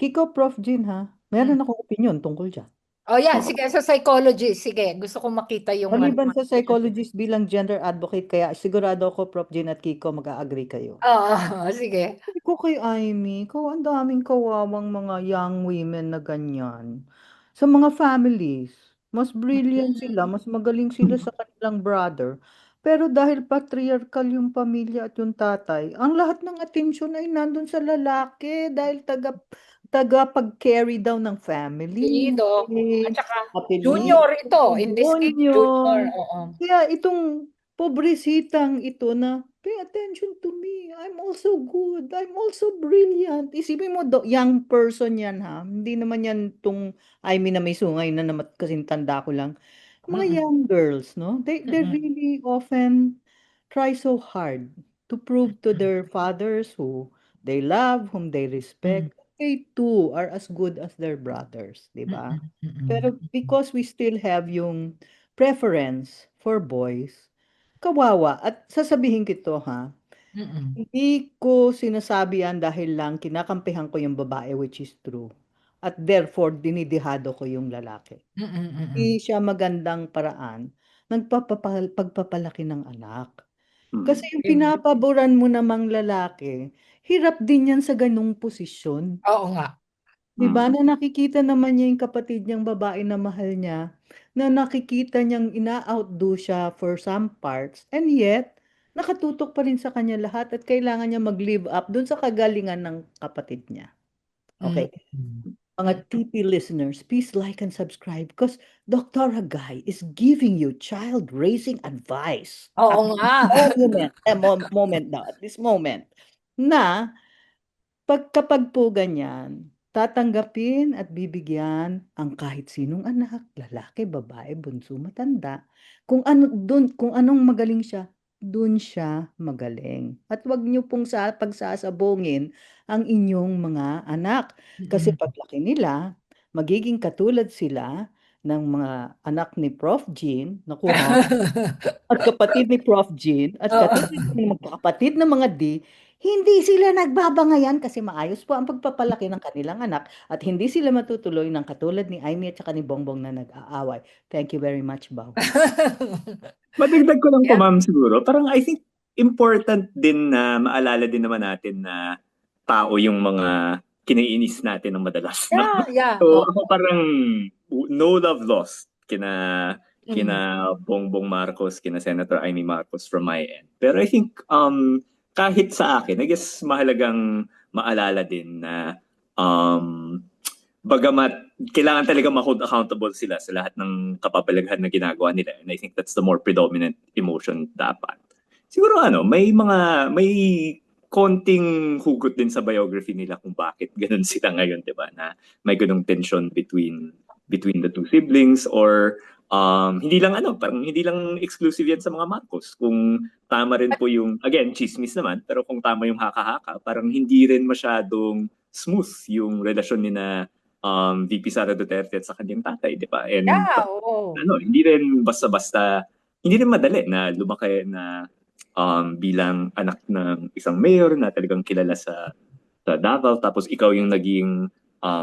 Kiko, Prof. Jean, ha? Meron akong opinion tungkol dyan. Oh, yan. Oo. Sige, sa psychologist. Sige, gusto kong makita yung Maliban sa psychologist bilang gender advocate, kaya sigurado ako Prof. Jean at Kiko mag-a-agree kayo. Oo, sige. Sabi ko kay Amy, ang daming kawawang mga young women na ganyan. Sa mga families, mas brilliant sila, mas magaling sila sa kanilang brother. Pero dahil patriarchal yung pamilya at yung tatay, ang lahat ng atensyon ay nandun sa lalaki dahil taga pag-carry down ng family, Apelido. At saka, apelido, junior ito. In this case, junior. junior. Oo. Kaya itong pobresitang ito na, pay attention to me. I'm also good. I'm also brilliant. Isipin mo, young person yan ha. Hindi naman yan tong I mean na may sungay na naman kasing tanda ko lang. Mga Mm-mm. young girls, no? They Mm-mm. really often try so hard to prove to their fathers who they love, whom they respect, they too are as good as their brothers, di ba? Pero because we still have yung preference for boys, kawawa. At sasabihin ko ito ha, Mm-mm. hindi ko sinasabi yan dahil lang kinakampihan ko yung babae, which is true. At therefore, dinidihado ko yung lalaki. Mm-mm. Hindi siya magandang paraan ng pagpapalaki ng anak. Kasi yung Mm. pinapaboran mo namang lalaki, hirap din yan sa ganung posisyon. Oo nga. Di ba? Na nakikita naman niya yung kapatid niyang babae na mahal niya, na nakikita niyang ina-outdo siya for some parts, and yet, nakatutok pa rin sa kanya lahat at kailangan niya mag-live up dun sa kagalingan ng kapatid niya. Okay. Mga TP listeners, please like and subscribe because Dr. Hagay is giving you child raising advice. Oo nga. Moment now, at this moment, na kapag po ganyan, tatanggapin at bibigyan ang kahit sinong anak, lalaki, babae, bunso, matanda. Kung anong magaling siya, dun siya magaling. At wag niyo pong pagsasabungin ang inyong mga anak. Kasi paglaki nila, magiging katulad sila ng mga anak ni Prof. Jean, nakuha, at kapatid ni Prof. Jean, at Oo. katulad ng magkakapatid ng mga D, hindi sila nagbabangayan kasi maayos po ang pagpapalaki ng kanilang anak at hindi sila matutuloy ng katulad ni Amy at saka ni Bongbong na nag-aaway. Thank you very much, Bao. Madagdag ko lang po, Yeah. ma'am, siguro. Parang I think important din na maalala din naman natin na tao yung mga kinaiinis natin ng madalas. No? Yeah. So Oo. ako parang no love lost kina Bongbong Marcos, kina Senator Amy Marcos from my end. Pero I think kahit sa akin, I guess mahalagang maalala din na bagamat kailangan talaga ma-hold accountable sila sa lahat ng kapabalaghan na ginagawa nila. And I think that's the more predominant emotion dapat. Siguro may konting hugot din sa biography nila kung bakit ganun sila ngayon, 'di ba? Na may ganung tension between the two siblings or hindi lang parang hindi lang exclusive yan sa mga Marcos. Kung tama rin po yung, again, chismis naman, pero kung tama yung haka-haka, parang hindi rin masyadong smooth yung relasyon ni na VP Sara Duterte at sa kanyang tatay, di ba? And Yeah, oo. hindi rin basta-basta, hindi rin madali na lumaki na bilang anak ng isang mayor na talagang kilala sa Davao, tapos ikaw yung naging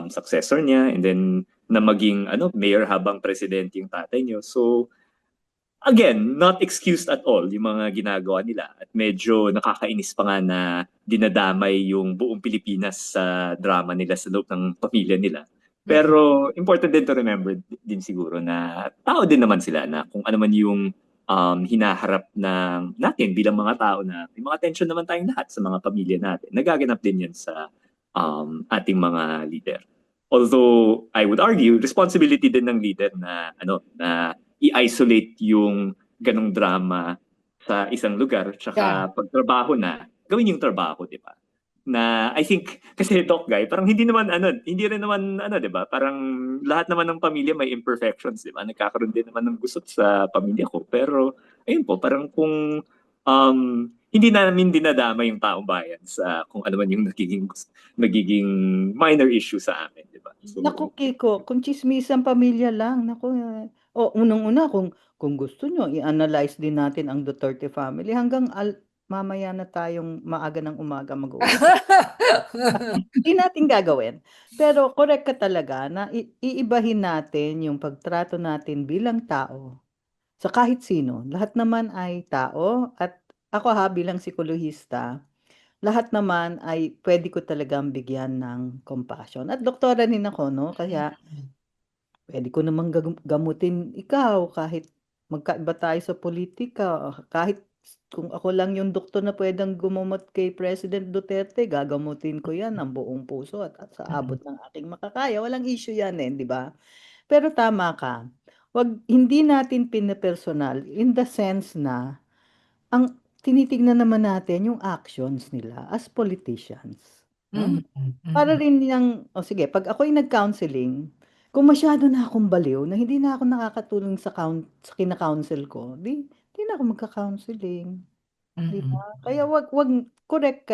successor niya, and then na maging mayor habang presidente yung tatay niyo. So again, not excused at all yung mga ginagawa nila, at medyo nakakainis pa nga na dinadamay yung buong Pilipinas sa drama nila sa loob ng pamilya nila. Pero important din to remember din siguro na tao din naman sila, na kung ano man yung hinaharap natin bilang mga tao, na may mga tension naman tayong lahat sa mga pamilya natin. Nagaganap din yan sa ating mga leader. Although I would argue, responsibility din ng leader na na i-isolate yung ganong drama sa isang lugar, tsaka pagtrabaho na, gawin yung trabaho, di ba? Na I think, kasi Doc Guy, parang hindi rin naman, di ba? Parang lahat naman ng pamilya may imperfections, di ba? Nagkakaroon din naman ng gusot sa pamilya ko. Pero, ayun po, parang kung hindi namin dinadama yung taong bayan sa kung ano man yung nagiging minor issue sa amin, di ba? So, Naku, Kiko, kung chismis ang pamilya lang, naku, O unang-una kung gusto niyo i-analyze din natin ang Duterte family hanggang mamaya na tayong maaga ng umaga mag-uusap. Hindi natin gagawin. Pero correct ka talaga na iibahin natin yung pagtrato natin bilang tao sa kahit sino. Lahat naman ay tao at ako bilang psikolohista, lahat naman ay pwede ko talagang bigyan ng compassion. At doktora din ako, no? Kaya pwede ko namang gamutin ikaw kahit magkaiba tayo sa politika. Kahit kung ako lang yung doktor na pwedeng gumamot kay President Duterte, gagamutin ko yan ng buong puso at sa abot ng aking makakaya. Walang issue yan di ba? Pero tama ka. Hindi natin pinapersonal in the sense na ang tinitignan naman natin yung actions nila as politicians. No? Para rin yung, sige, pag ako'y nag-counseling, kung masyado na akong baliw, na hindi na ako nakakatulong sa kina-counsel ko, di na ako magka-counseling. Di ba? Kaya wag correct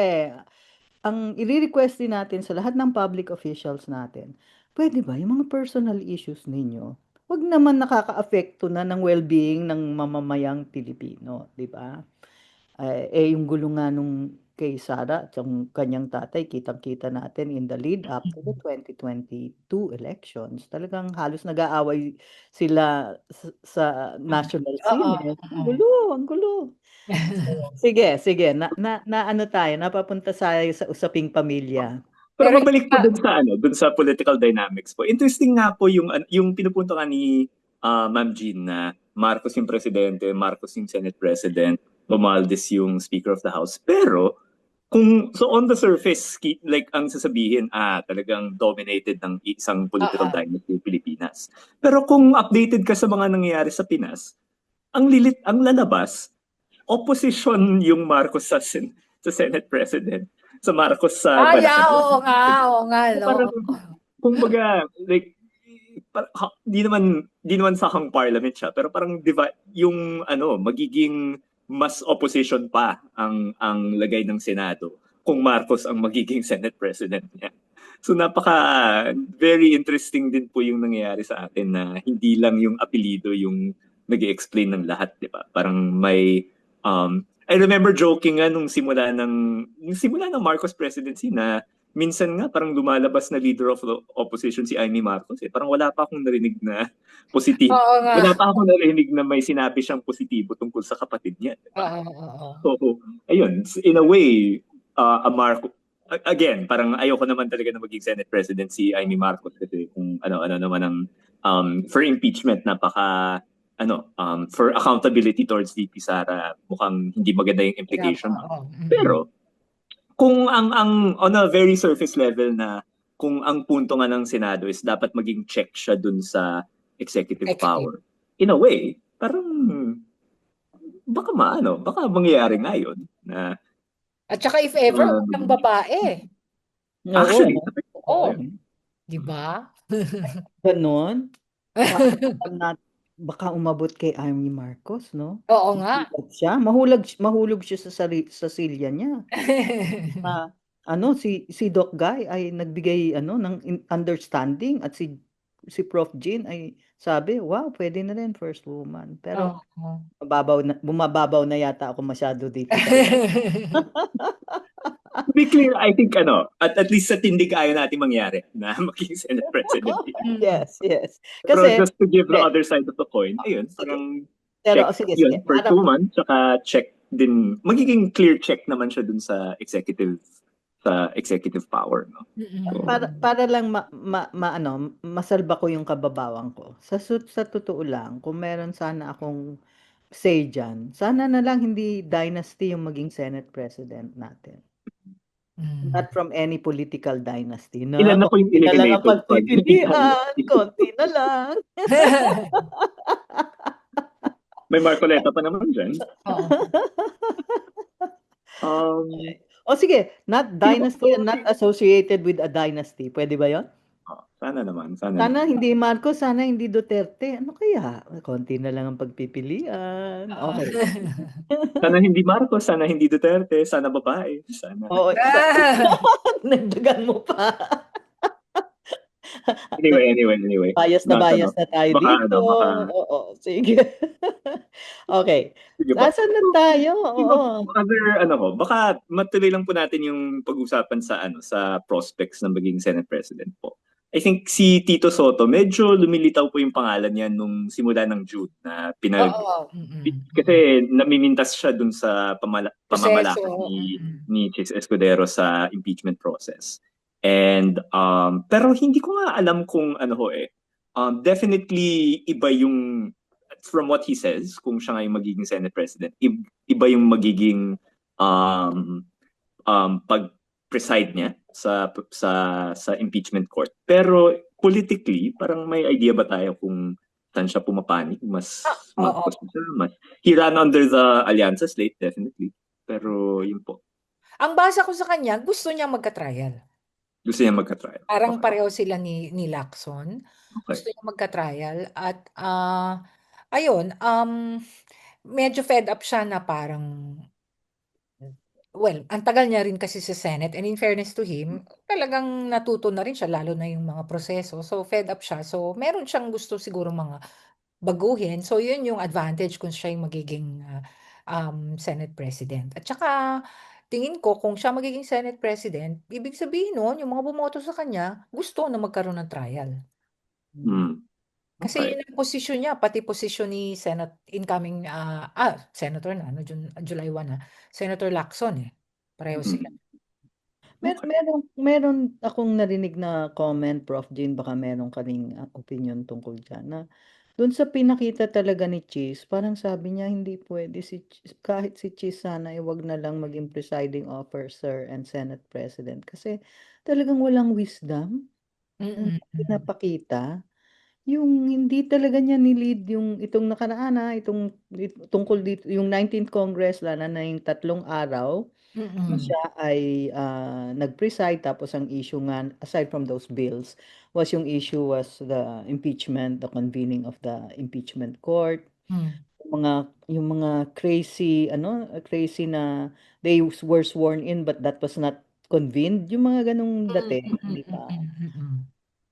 ang i-request din natin sa lahat ng public officials natin, pwede ba yung mga personal issues ninyo, wag naman nakaka-apekto na ng well-being ng mamamayang Pilipino, di ba? Yung gulo nga nung kay Sara at yung kanyang tatay, kitang-kita natin in the lead up to the 2022 elections. Talagang halos nag-aaway sila sa national scene. Ang gulo, ang gulo. Sige, sige. Na ano tayo, napapunta sa usaping pamilya. Pero Pero mabalik po dun sa political dynamics po. Interesting nga po yung pinupunto nga ni Ma'am Jean na Marcos yung presidente, Marcos yung Senate President, Romualdez yung Speaker of the House. Pero so on the surface, like ang sasabihin, talagang dominated ng isang political dynasty ng Pilipinas. Pero kung updated ka sa mga nangyayari sa Pinas, ang lalabas, opposition yung Marcos sa Senate President, sa Marcos sa oo nga, So, no. parang, kumbaga, like, di naman sakang parliament siya, pero parang yung magiging mas opposition pa ang lagay ng Senado kung Marcos ang magiging Senate President niya. So very interesting din po yung nangyayari sa atin na hindi lang yung apelido yung nag-explain ng lahat, di ba? Parang may I remember joking nga nung simula ng Marcos presidency na minsan nga parang lumalabas na leader of the opposition si Amy Marcos. Parang wala pa akong narinig na positibo. Oo nga. Wala pa akong narinig na may sinabi siyang positibo tungkol sa kapatid niya. Diba? So, ayun, in a way, Marcos, again, parang ayoko naman talaga na maging Senate President si Amy Marcos kasi kung ano naman ang for impeachment, for accountability towards VP Sara, mukhang hindi maganda yung implication. Pero, kung ang on a very surface level na kung ang punto nga ng Senado is dapat maging check siya dun sa executive power, in a way, parang baka mangyayari nga yun na at saka if ever, ng babae. Actually, di ba? Ganon. Baka umabot kay Amy Marcos, no? Oo nga. Mahulog siya sa silya niya. Si Doc Guy ay nagbigay ng understanding at si Prof. Jean ay sabi, wow, pwede na rin first woman. Pero bumababaw na yata ako masyado dito. To be clear, I think at least sa tindig ayaw natin mangyari na maging Senate President. Yes. Pero just to give the other side of the coin, ayun, parang check yun for 2 months, saka check din, magiging clear check naman siya dun sa executive power, no? So, para lang masalba ko yung kababawan ko. Sa totoo lang, kung meron sana akong say dyan, sana na lang hindi dynasty yung maging Senate President natin. Not from any political dynasty. No? Ilan na po yung eliminated? Konti na lang. May Marcoleta pa naman dyan. Sige, not dynasty and not associated with a dynasty. Pwede ba yun? Sana naman. Sana hindi Marcos, sana hindi Duterte. Ano kaya? Konti na lang ang pagpipilian. Okay. Sana hindi Marcos, sana hindi Duterte, sana babae. Sana. Oo. Nagdagan mo pa. Anyway. Bias na tayo Baka dito. baka Oo, sige. Okay. sige pa. Nasaan na tayo? Diba, Oo. baka matuloy lang po natin yung pag-usapan sa sa prospects ng maging Senate President po. I think si Tito Soto, medyo lumilitaw po yung pangalan niya nung simula ng June na Oo, kasi namimintas siya dun sa proseso, pamamalakad ni Chis Escudero sa impeachment process. And pero hindi ko nga alam kung definitely iba yung from what he says kung siya nga yung magiging Senate President, iba yung magiging um, pag-preside niya sa impeachment court. Pero politically, parang may idea ba tayo kung saan siya pumapanig? Mas Oo. mas he ran under the Allianza slate, definitely. Pero yun po. Ang basa ko sa kanya, gusto niya magka-trial. Gusto niya magka-trial. Parang Okay. pareho sila ni Lacson. Okay. Gusto niya magka-trial at ayun, medyo fed up siya na parang well, ang tagal niya rin kasi sa Senate and in fairness to him, talagang natuto na rin siya lalo na yung mga proseso. So fed up siya. So meron siyang gusto siguro mga baguhin. So yun yung advantage kung siya yung magiging Senate President. At saka tingin ko kung siya magiging Senate President, ibig sabihin nun, yung mga bumoto sa kanya, gusto na magkaroon ng trial. Hmm. Kasi Okay. yun ang posisyon niya, pati posisyon ni incoming, Senator na, ano, July 1 Senator Lacson eh. Pareho sila. Mm. Mer Okay. meron akong narinig na comment, Prof. Jean, baka meron ka ring opinion tungkol dyan, na dun sa pinakita talaga ni Chis, parang sabi niya hindi pwede kahit si Chis sana ay wag na lang maging presiding officer and Senate President kasi talagang walang wisdom ang Mm, mm. pinapakita. Yung hindi talaga niya ni-lead yung itong nakaraan tungkol dito, yung 19th Congress, lalo na yung 3 araw na Mm, siya ay nag-preside, tapos ang issue nga, aside from those bills, was the impeachment, the convening of the impeachment court, hmm. yung mga crazy na they were sworn in but that was not convened, yung mga ganong Mm, dating, mm, di ba? mm, mm.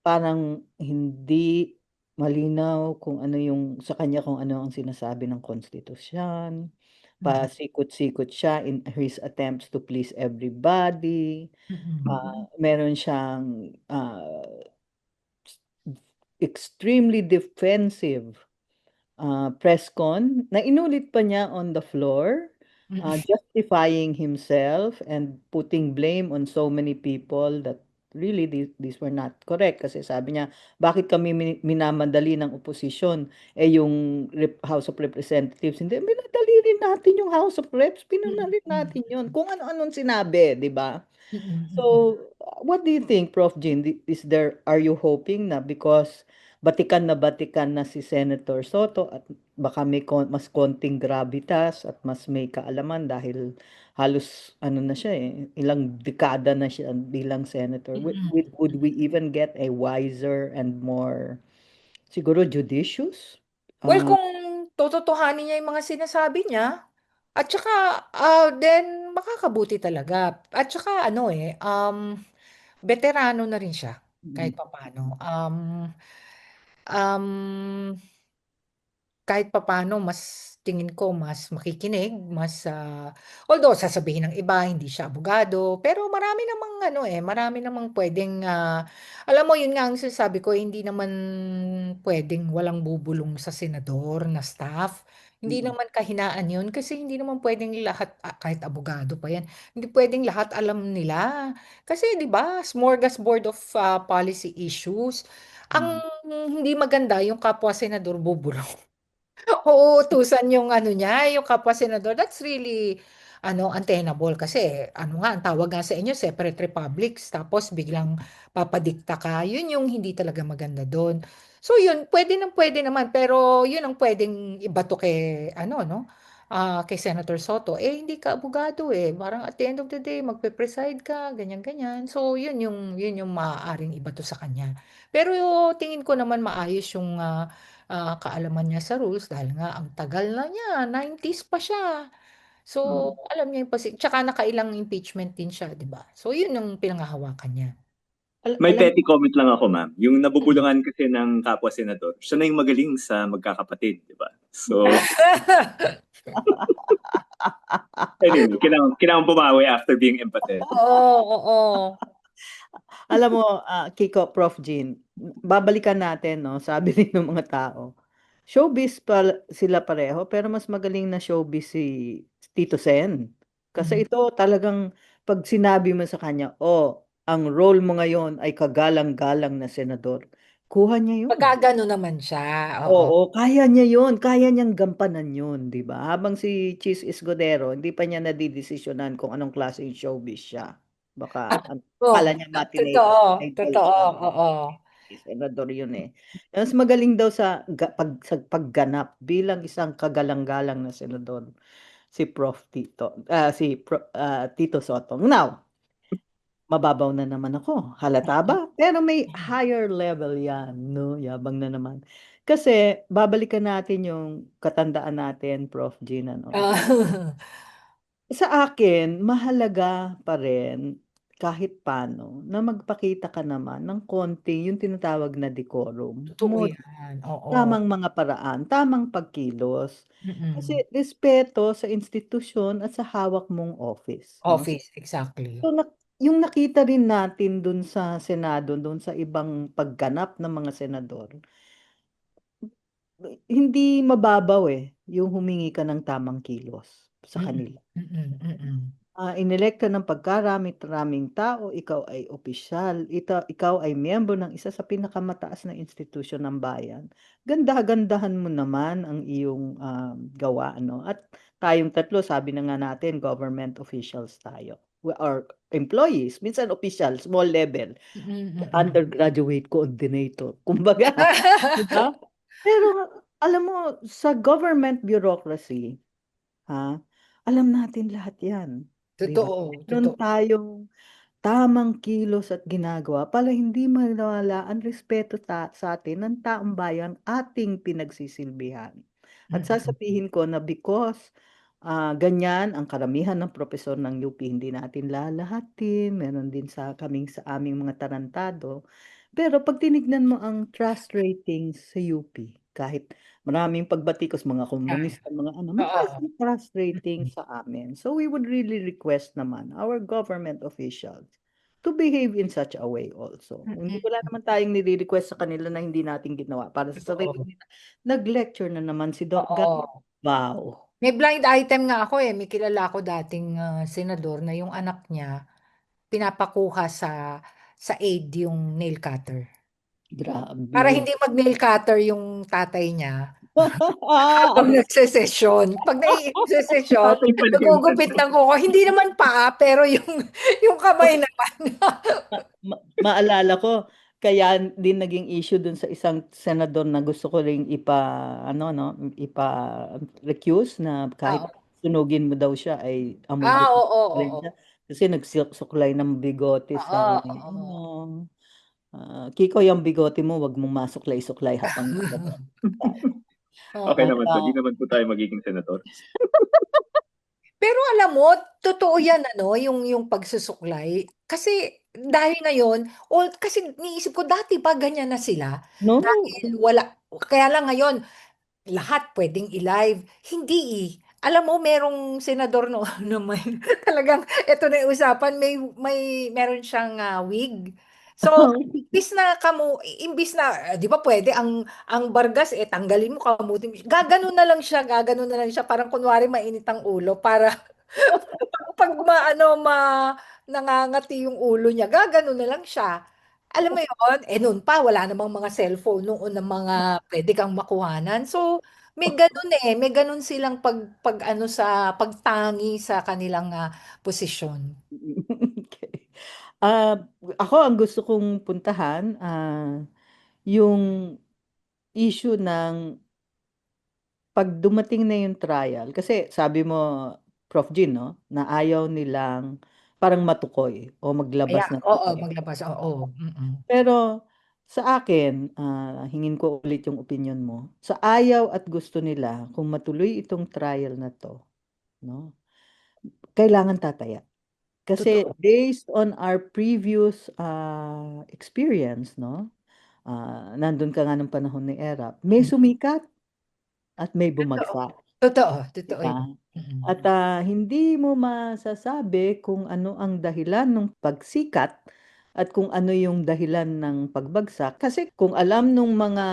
Parang hindi malinaw kung ano yung sa kanya, kung ano ang sinasabi ng konstitusyon. Mm, Pasikot-sikot siya in his attempts to please everybody. mm. Meron siyang extremely defensive press con na inulit pa niya on the floor, Mm, justifying himself and putting blame on so many people that really these were not correct. Kasi sabi niya, bakit kami minamadali ng oposisyon? Yung House of Representatives, hindi, minadali rin natin yung House of Reps, pinuna rin natin yun. Kung ano-anong sinabi, di ba? mm, mm. So, what do you think, Prof. Jean? Are you hoping na because batikan na si Senator Soto at baka may mas konting gravitas at mas may kaalaman dahil halos ano na siya ilang dekada na siya bilang senator. Would we even get a wiser and more siguro judicious? Well, Uh, kung tototohanin niya yung mga sinasabi niya, at saka, then makakabuti talaga. At saka ano veterano na rin siya mm, kahit papaano. Um, Kahit papaano mas tingin ko mas makikinig, although sasabihin ng iba hindi siya abogado, pero marami namang puwedeng, alam mo yun nga ang sinasabi ko hindi naman puwedeng walang bubulong sa senador na staff. Hindi mm, naman kahinaan yun kasi hindi naman puwedeng lahat, kahit abogado pa yan, hindi puwedeng lahat alam nila. Kasi 'di ba, smorgasbord of, policy issues. Ang mm, hindi maganda yung kapwa senador bubulong. Uutusan yung ano niya, yung kapwa senador. That's really untenable kasi ano nga, ang tawag nga sa inyo separate republics tapos biglang papadikta ka. Yun yung hindi talaga maganda doon. So yun, pwede naman pero yun ang pwedeng ibato kay kay Senator Soto. Hindi ka abogado eh. Parang at the end of the day, magpe-preside ka, ganyan-ganyan. So yun yung maaaring ibato sa kanya. Pero tingin ko naman maayos yung kaalaman niya sa rules dahil nga ang tagal na niya, 90s pa siya. So, mm. alam niya yung tsaka nakailang impeachment din siya, 'di ba? So, yun yung pinanghahawakan niya. May Alam petty comment lang ako, ma'am. Yung nabubulungan kasi ng kapwa senador, siya na yung magaling sa magkakapatid, di ba? So, anyway, kailangan bumawi after being empathetic. Oo, oo. Alam mo, Kiko, Prof. Jean, babalikan natin, no? Sabi rin ng mga tao, showbiz pa sila pareho, pero mas magaling na showbiz si Tito Sen. Kasi ito talagang, pag sinabi mo sa kanya, oh, ang role mo ngayon ay kagalang-galang na senador, kuha niya yun. Pagkagano naman siya, oo. Oo, kaya niya yun. Kaya niyang gampanan yun, di ba? Habang si Chis Escudero, hindi pa niya nadidesisyonan kung anong klaseng showbiz siya. Baka, Oh, kala niya matinee totoo, idol totoo, siya. oo. Senador yun eh. Mas magaling daw sa pagganap bilang isang kagalang-galang na senador si Prof. Tito, Tito Sotong. Now, mababaw na naman ako. Halata ba? Pero may higher level yan, no? Yabang na naman. Kasi, babalikan natin yung katandaan natin, Prof. Gina, no? Ah, Sa akin, mahalaga pa rin, kahit paano, na magpakita ka naman ng konti yung tinatawag na decorum. totoo yan, oo. Tamang mga paraan, tamang pagkilos. Mm. Kasi respeto sa institusyon at sa hawak mong office, no? Office, exactly. So, yung nakita rin natin dun sa Senado, dun sa ibang pagganap ng mga senador, hindi mababaw yung humingi ka ng tamang kilos sa Mm, kanila. mm, mm. Inelekta ng pagkarami-raming tao, ikaw ay opisyal, ikaw ay miyembro ng isa sa pinakamataas na institusyon ng bayan. Ganda-gandahan mo naman ang iyong gawa, no? At tayong tatlo, sabi na nga natin, government officials tayo. Or employees, minsan official, small level, Mm, mm. undergraduate coordinator. Kumbaga, di ba? Pero alam mo, sa government bureaucracy, ha? Alam natin lahat 'yan, 'di ba? Totoo, Meron totoo. tayong tamang kilos at ginagawa para hindi mawala ang respeto sa atin ng taong bayan ating pinagsisilbihan. At Mm, sasabihin ko na because, ganyan ang karamihan ng propesor ng UP, hindi natin lalahatin, meron din sa aming mga tarantado. Pero 'pag tinignan mo ang trust ratings sa UP, kahit maraming pagbatikos, mga yan. komunista, mga ano, Oo. mataas ang trust rating Mm, sa amin. So we would really request naman our government officials to behave in such a way also. Hindi, wala mm. naman tayong nire-request sa kanila na hindi natin ginawa para sa sarili Totoo. nila. Nag-lecture na naman si Doc Oo. Wow. May blind item nga ako eh. May kilala ko dating senador na yung anak niya pinapakuha sa aid yung nail cutter. Para Grabe. hindi mag-nail cutter yung tatay niya habang nagsesesyon. Pag nagsesesyon, Tatay pala yung nagugupit ng kuko. Hindi naman paa, pero yung kamay naman. Maalala ko, kaya din naging issue dun sa isang senador na gusto ko ring ano, no, ipa-recuse na kahit Oo. sunugin mo daw siya ay amoy gusto Oo, pa rin oo. siya. Kasi nagsuklay ng bigote sa Oo, ano, oo. Kiko, yung bigote mo, wag mong masuklay-suklay habang nagtatrabaho tayo. Okay Oo. naman po, di naman po tayo magiging senador. Pero alam mo, totoo yan ano, yung pagsusuklay. Kasi dahil ngayon, kasi niisip ko dati pa ganyan na sila. No. Dahil wala, kaya lang ngayon, lahat pwedeng i-live. Hindi eh. Alam mo, merong senador no, na may, talagang, ito na yung usapan, meron siyang wig. So, imbis na, di ba pwede, ang bargas, tanggalin mo, kamutin mo. Gaganon na lang siya, parang kunwari mainit ang ulo, para, pag nangangati yung ulo niya, gaganon na lang siya. Alam mo yun? Noon pa, wala namang mga cellphone noon na mga pwede kang makuhanan. So, may ganun silang pagtangi sa kanilang posisyon. Okay. Ah, ako ang gusto kong puntahan, yung issue ng pag dumating na yung trial. Kasi sabi mo, Prof. Jean, no, na ayaw nilang parang matukoy o Kaya, maglabas ng oo, totoo. maglabas, oo. Mm-mm. Pero sa akin, hingin ko ulit yung opinion mo. Sa ayaw at gusto nila, kung matuloy itong trial na to, no, kailangan tataya. Kasi Totoo. based on our previous experience, no? Nandun ka nga ng panahon ni Erap, may Mm. sumikat at may Totoo. bumagsak, Totoo, di totoo ba? yun. Mm. At hindi mo masasabi kung ano ang dahilan ng pagsikat at kung ano yung dahilan ng pagbagsak. Kasi kung alam nung mga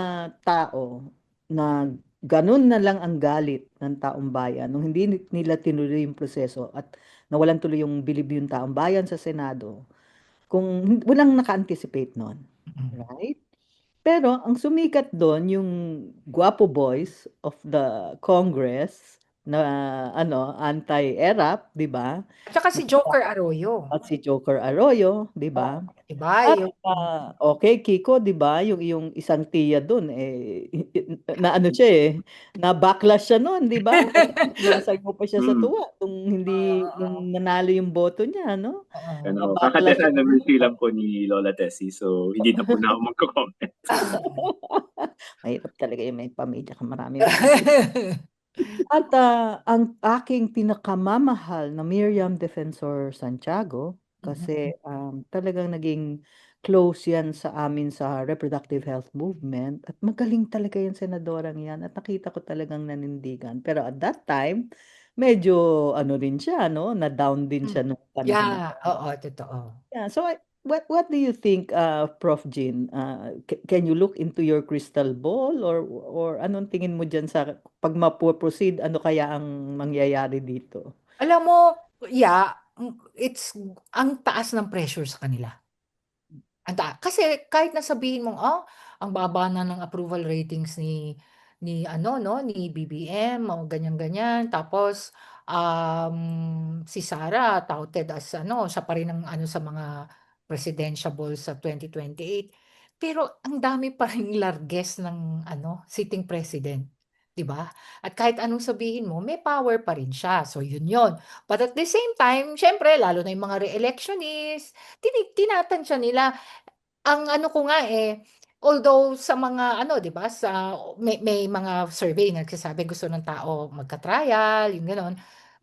tao na ganun na lang ang galit ng taong bayan, nung hindi nila tinuloy yung proseso at nawalan tuloy yung bilib yung taong bayan sa Senado, kung walang naka-anticipate nun. Mm. Right? Pero ang sumikat doon yung Guapo Boys of the Congress na anti-ERAP, 'di ba? At saka si Joker Arroyo. At si Joker Arroyo, 'di Oo, ba? iba At yung okay Kiko, 'di ba? Yung isang tiya doon na ano siya na backlash siya noon, 'di ba? Kasi sumasayaw pa siya sa Mm. tuwa oo, nung nanalo yung boto niya, no? oo. Ano, Na-backlash siya. kakatera na mercy lang po ni Lola Tessie, so hindi na po na ako magko-comment. Mahirap talaga yung may pamilya ka maraming At ang aking pinakamamahal na Miriam Defensor Santiago, kasi talagang naging close yan sa amin sa reproductive health movement at magaling talaga yung senadorang yan at nakita ko talagang nanindigan. Pero at that time, medyo ano rin siya, no? Na-down din siya nung panahon na. Yeah, oo, totoo. Yeah, so what do you think, Prof. Jean? Can you look into your crystal ball or anong tingin mo dyan sa pag mapoproceed, ano kaya ang mangyayari dito? Alam mo, yeah, it's ang taas ng pressure sa kanila. Kasi kahit na sabihin mong, ang baba na ng approval ratings ni ano 'no, ni BBM o ganyan-ganyan. Tapos, si Sara touted as ano, siya pa rin ang ano sa mga presidentiable sa 2028. Pero ang dami pa ring larges ng ano, sitting president, 'di ba? At kahit anong sabihin mo, may power pa rin siya. So yun yun. But at the same time, siyempre lalo na yung mga re-electionist, tinatansya nila ang ano ko nga, although sa mga ano 'di ba, may mga survey nagsasabi gusto ng tao magka-trial, yung gano'n,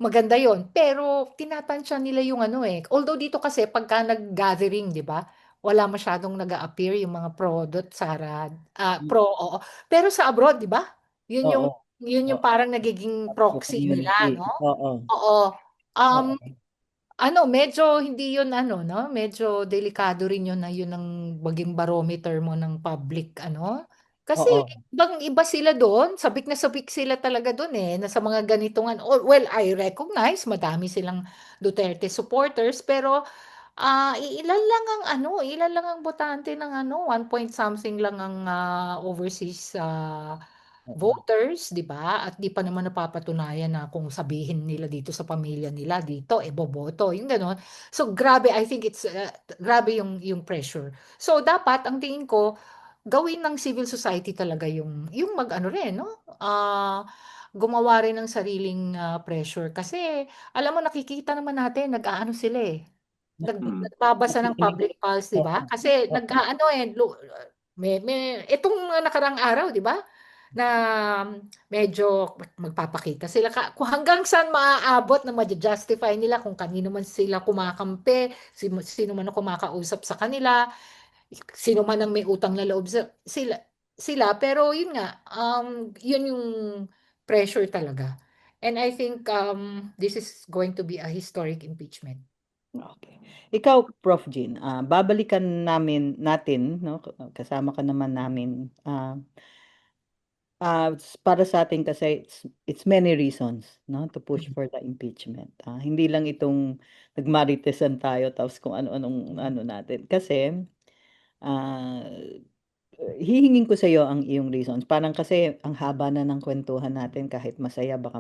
maganda yon. Pero tinatansya nila yung ano, although dito kasi pagka nag-gathering 'di ba, wala masyadong nag-a-appear yung mga pro dot Sara, pro, oo. Pero sa abroad 'di ba, yun yung Oo, yun yung oo, parang nagiging sa proxy nila community. 'no? Oo, Oo, um oo, ano, medyo hindi 'yun ano 'no, medyo delikado rin 'yun na 'yun ang maging barometer mo ng public ano. Kasi oo, ibang-iba sila do'n, sabik na sabik sila talaga do'n, na sa mga ganitong ano, well, I recognize madami silang Duterte supporters pero, iilan lang ang ano, ilan lang ang botante ng ano, 1 point something lang ang, overseas, oo, voters, 'di ba? At 'di pa naman napapatunayan na kung sabihin nila dito sa pamilya nila dito, boboto, yung gano'n. So grabe, I think it's, grabe yung pressure. So dapat ang tingin ko, gawin ng civil society talaga yung mag-ano rin 'no, gumawa rin ng sariling, pressure. Kasi alam mo nakikita naman natin nag-aano sila, Mm. nagbabasa ng nakikinig. public pulse, 'di ba? Oo, Kasi oo, nag-aano, may itong mga nakaraang araw, 'di ba? Na medyo magpapakita sila kung hanggang saan maaabot na justify nila kung kanino man sila kumakampi, sino man ang kumakausap sa kanila, sino man ang may utang na loob sila. Pero yun nga, yun yung pressure talaga. And I think this is going to be a historic impeachment. okey. Ikaw, Prof. Jean, babalikan natin 'no, kasama ka naman namin, para sa atin kasi it's many reasons 'no, to push Mm. for the impeachment. Hindi lang itong nagmaritesan tayo tapos kung ano-anong ano natin. Kasi, ah hihingin ko sa'yo ang iyong reasons. Parang kasi ang haba na ng kwentuhan natin kahit masaya baka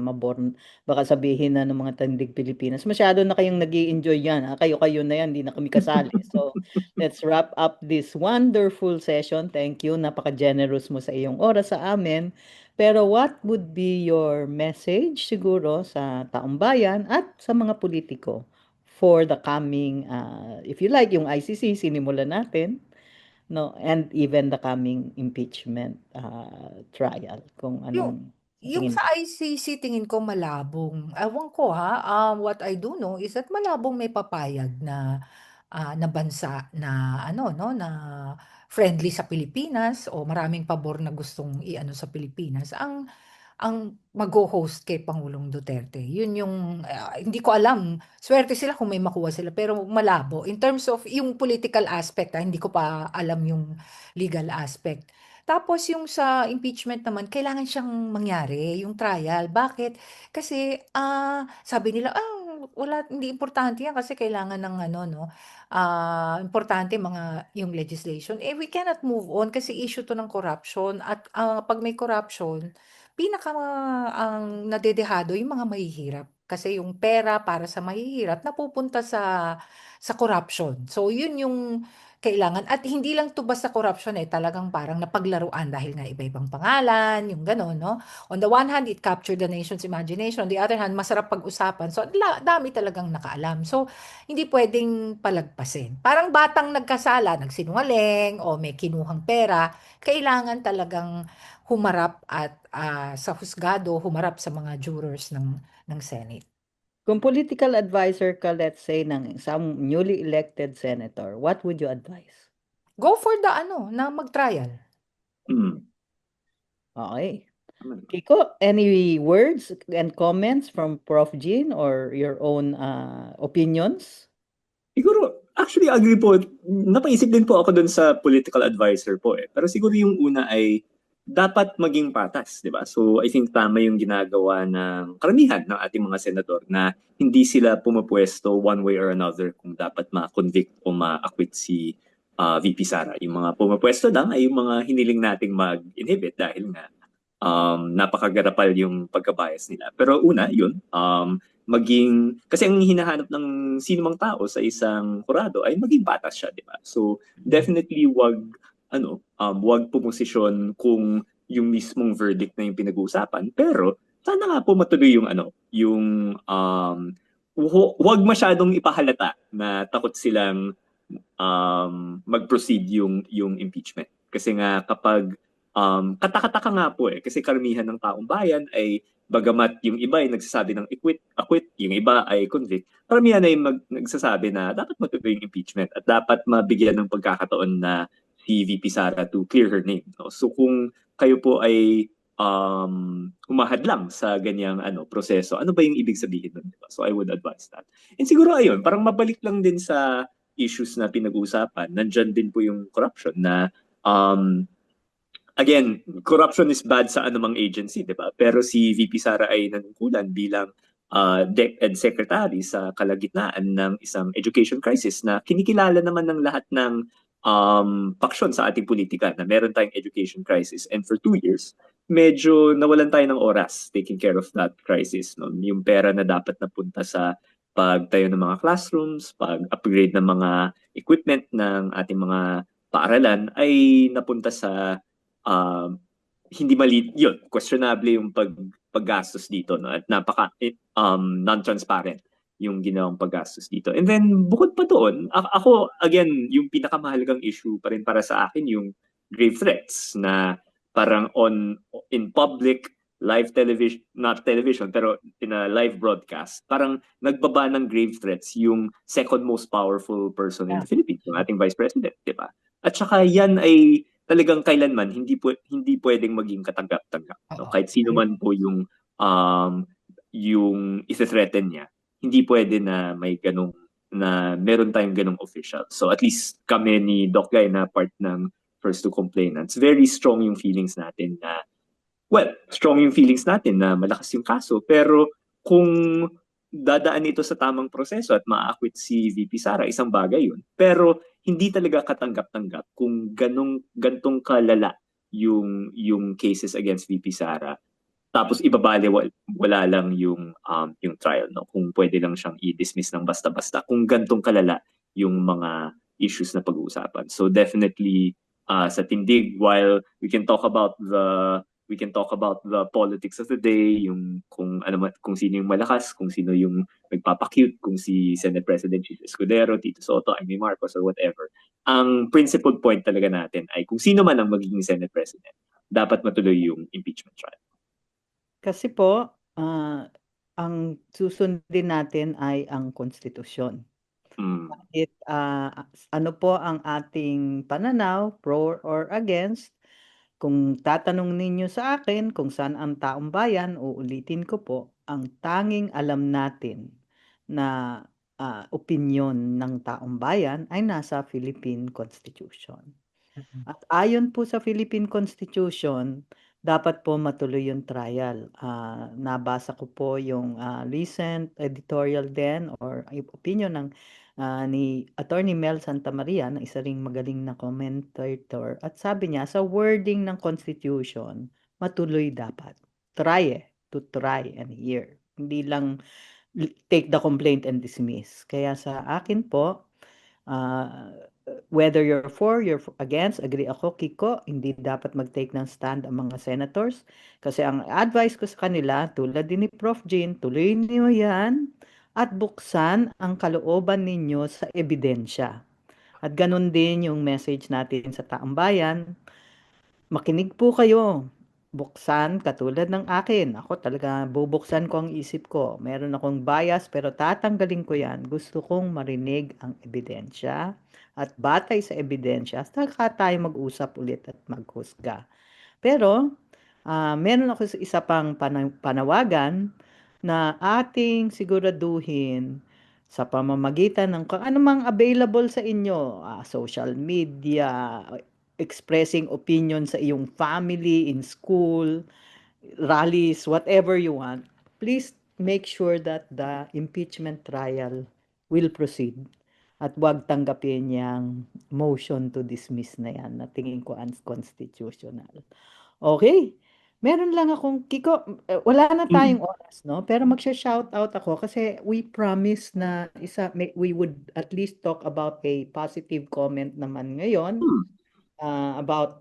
sabihin na ng mga Tindig Pilipinas, "Masyado na kayong nag-e-enjoy diyan, kayo-kayo na 'yan, 'di na kami kasali." So, let's wrap up this wonderful session. Thank you, napaka-generous mo sa iyong oras sa amin. Pero what would be your message siguro sa taong bayan at sa mga politiko for the coming, if you like, yung ICC sinimulan natin, no, and even the coming impeachment trial kung Yung anong. Yung tingin sa mo? ICC tingin ko malabong. Ewan ko ha. What I do know is that malabong may papayag na bansa na ano no na friendly sa Pilipinas o maraming pabor na gustong iano sa Pilipinas ang magho-host kay Pangulong Duterte. Yun yung hindi ko alam. Swerte sila kung may makuha sila pero malabo in terms of yung political aspect, hindi ko pa alam yung legal aspect. Tapos yung sa impeachment naman, kailangan siyang mangyari, yung trial. Bakit? Kasi sabi nila, wala, hindi importante yan kasi kailangan ng ano, no? Importante yung legislation. We cannot move on kasi issue to ng corruption. At pag may corruption, ang nadedehado yung mga mahihirap. Kasi yung pera para sa mahihirap napupunta sa corruption. So yun yung kailangan. At hindi lang to basta corruption talagang parang napaglaruan dahil nga iba-ibang pangalan, yung gano'n, no? On the one hand, it captured the nation's imagination. On the other hand, masarap pag-usapan. So, dami talagang nakaalam. So, hindi pwedeng palagpasin. Parang batang nagkasala, nagsinungaling, o may kinuhang pera, kailangan talagang humarap at sa husgado, humarap sa mga jurors ng Senate. Kung political advisor ka, let's say, ng some newly elected senator, what would you advise? Go for the ano, na mag-trial. Okay. Tama naman. Kiko, any words and comments from Prof. Jean or your own opinions? Siguro, actually agree po. Napaisip din po ako dun sa political advisor po eh. Pero siguro yung una ay dapat maging patas, di ba? So I think tama yung ginagawa ng karamihan ng ating mga senador na hindi sila pumapwesto one way or another kung dapat ma-convict o ma-acquit si VP Sara. Yung mga pumapwesto lang ay yung mga hiniling nating mag-inhibit dahil nga napakagarapal yung pagkabias nila. Pero una, yun, kasi ang hinahanap ng sinumang tao sa isang kurado ay maging batas siya, di ba? So definitely wag pumosisyon kung yung mismong verdict na yung pinag-uusapan, pero sana nga po matuloy wag masyadong ipahalata na takot silang mag-proceed yung impeachment. Kasi nga kapag katakataka nga po kasi karamihan ng taong bayan ay bagamat yung iba ay nagsasabi ng acquit, yung iba ay convict, karamihan ay nagsasabi na dapat matuloy yung impeachment at dapat mabigyan ng pagkakataon na si VP Sara to clear her name. No? So kung kayo po ay humahad lang sa ganyang proseso, ano ba yung ibig sabihin nun? Diba? So I would advise that. And siguro ayun, parang mabalik lang din sa issues na pinag-uusapan. Nandyan din po yung corruption na again, corruption is bad sa anumang agency, di ba? Pero si VP Sara ay nanungkulan bilang DepEd Secretary sa kalagitnaan ng isang education crisis na kinikilala naman ng lahat ng paksyon sa ating politika na meron tayong education crisis. And for 2 years, medyo nawalan tayo ng oras taking care of that crisis. No? Yung pera na dapat napunta sa pagtayo ng mga classrooms, pag-upgrade ng mga equipment ng ating mga paaralan ay napunta sa hindi mali yun, questionable yung paggastos dito, no? At napaka non-transparent yung ginawang paggastos dito. And then bukod pa doon, ako again, yung pinakamahalagang issue pa rin para sa akin yung grave threats na parang in public live television, not television, pero in a live broadcast, parang nagbaba ng grave threats yung second most powerful person in the Philippines, yung ating Vice President, di ba? At saka yan ay talagang kailanman hindi pwedeng maging katanggap-tanggap. No? Kahit sino man po yung isi-threaten niya, hindi pwede na may ganung na meron tayong ganung official. So at least kami ni Doc Guy na part ng first two complainants, very strong yung feelings natin na malakas yung kaso, pero kung dadaan ito sa tamang proseso at ma-acquit si VP Sara, isang bagay yun. Pero hindi talaga katanggap-tanggap kung gantong kalala yung cases against VP Sara. Tapos ibabale wala lang yung trial, no? Kung pwede lang siyang i-dismiss ng basta-basta kung gantong kalala yung mga issues na pag-uusapan. So definitely sa tindig, while we can talk about the politics of the day, yung kung sino yung malakas, kung sino yung nagpapakute, kung si Senate President Chief Escudero, Tito Soto, Amy Marcos, or whatever. Ang principal point talaga natin ay kung sino man ang magiging Senate President, dapat matuloy yung impeachment trial. Kasi po, ang susundin natin ay ang konstitusyon. Mm. Kahit ano po ang ating pananaw, pro or against, kung tatanong ninyo sa akin kung saan ang taong bayan, uulitin ko po, ang tanging alam natin na opinyon ng taong bayan ay nasa Philippine Constitution. Mm. At ayon po sa Philippine Constitution, dapat po matuloy yung trial. Nabasa ko po yung recent editorial din or opinion ng ni Attorney Mel Santamaria na isa ring magaling na commentator. At sabi niya, sa wording ng Constitution, matuloy dapat. Try to try and hear. Hindi lang take the complaint and dismiss. Kaya sa akin po, uh, whether you're for, you're against, agree ako, Kiko, hindi dapat mag-take ng stand ang mga senators. Kasi ang advice ko sa kanila, tulad din ni Prof. Jean, tuloy niyo yan at buksan ang kalooban ninyo sa ebidensya. At ganun din yung message natin sa taong bayan, makinig po kayo. Buksan katulad ng akin. Ako talaga bubuksan ko ang isip ko. Meron akong bias pero tatanggalin ko yan. Gusto kong marinig ang ebidensya at batay sa ebidensya, saka tayo mag-usap ulit at maghusga. Pero meron ako sa isa pang panawagan na ating siguraduhin sa pamamagitan ng kung anumang available sa inyo, social media, expressing opinion sa iyong family, in school, rallies, whatever you want, please make sure that the impeachment trial will proceed. At huwag tanggapin yung motion to dismiss na yan na tingin ko unconstitutional. Okay. Meron lang akong, Kiko, wala na tayong oras, no? Pero magsha-shoutout ako kasi we promised na we would at least talk about a positive comment naman ngayon about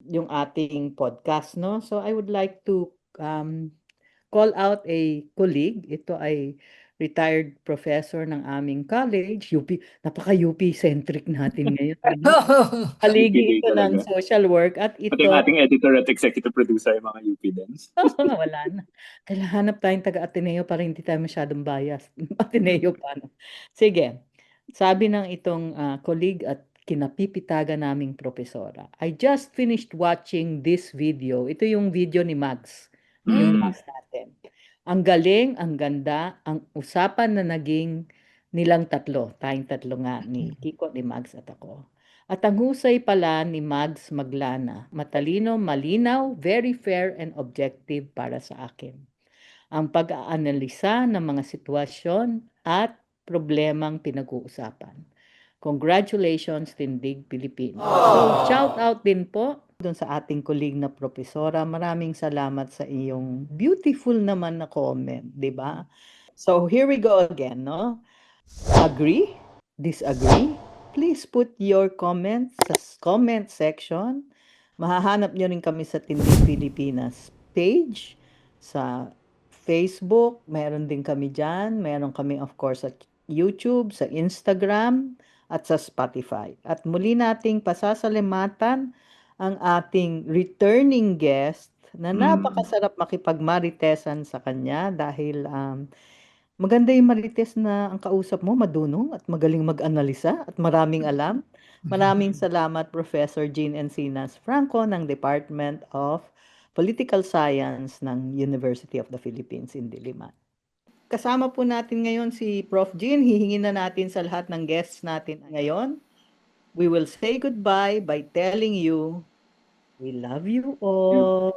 yung ating podcast, no? So I would like to call out a colleague. Ito ay retired professor ng aming college. UP, napaka-UP centric natin ngayon, di ba? Haligi UP ito ng talaga. social work at Pati yung ito, ating editor at executive producer ay mga UP din. wala na. Kailangan hanap tayong taga-Ateneo para hindi tayo masyadong bias. Ateneo pa, no? Sige. Sabi ng itong colleague at kinapipitaga naming profesora, I just finished watching this video. Ito yung video ni Mags. Yung last natin. Ang galing, ang ganda, ang usapan na naging nilang tatlo. Tayong tatlo nga ni Kiko, ni Mags at ako. At ang husay pala ni Mags Maglana, matalino, malinaw, very fair and objective para sa akin. Ang pag-aanalisa ng mga sitwasyon at problemang pinag-uusapan. Congratulations, Tindig Pilipinas. So, shout out din po doon sa ating colleague na profesora. Maraming salamat sa iyong beautiful naman na comment, di ba? So, here we go again, no? Agree? Disagree? Please put your comments sa comment section. Mahahanap nyo rin kami sa Tindig Pilipinas page, sa Facebook, meron din kami dyan. Meron kami of course sa YouTube, sa Instagram, at sa Spotify. At muli nating pasasalamatan ang ating returning guest na napakasarap makipagmaritesan sa kanya dahil maganda yung marites na ang kausap mo, madunong at magaling mag-analisa at maraming alam. Maraming salamat Professor Jean Encinas Franco ng Department of Political Science ng University of the Philippines in Diliman. Kasama po natin ngayon si Prof. Jean. Hihingin na natin sa lahat ng guests natin ngayon. We will say goodbye by telling you, we love you all.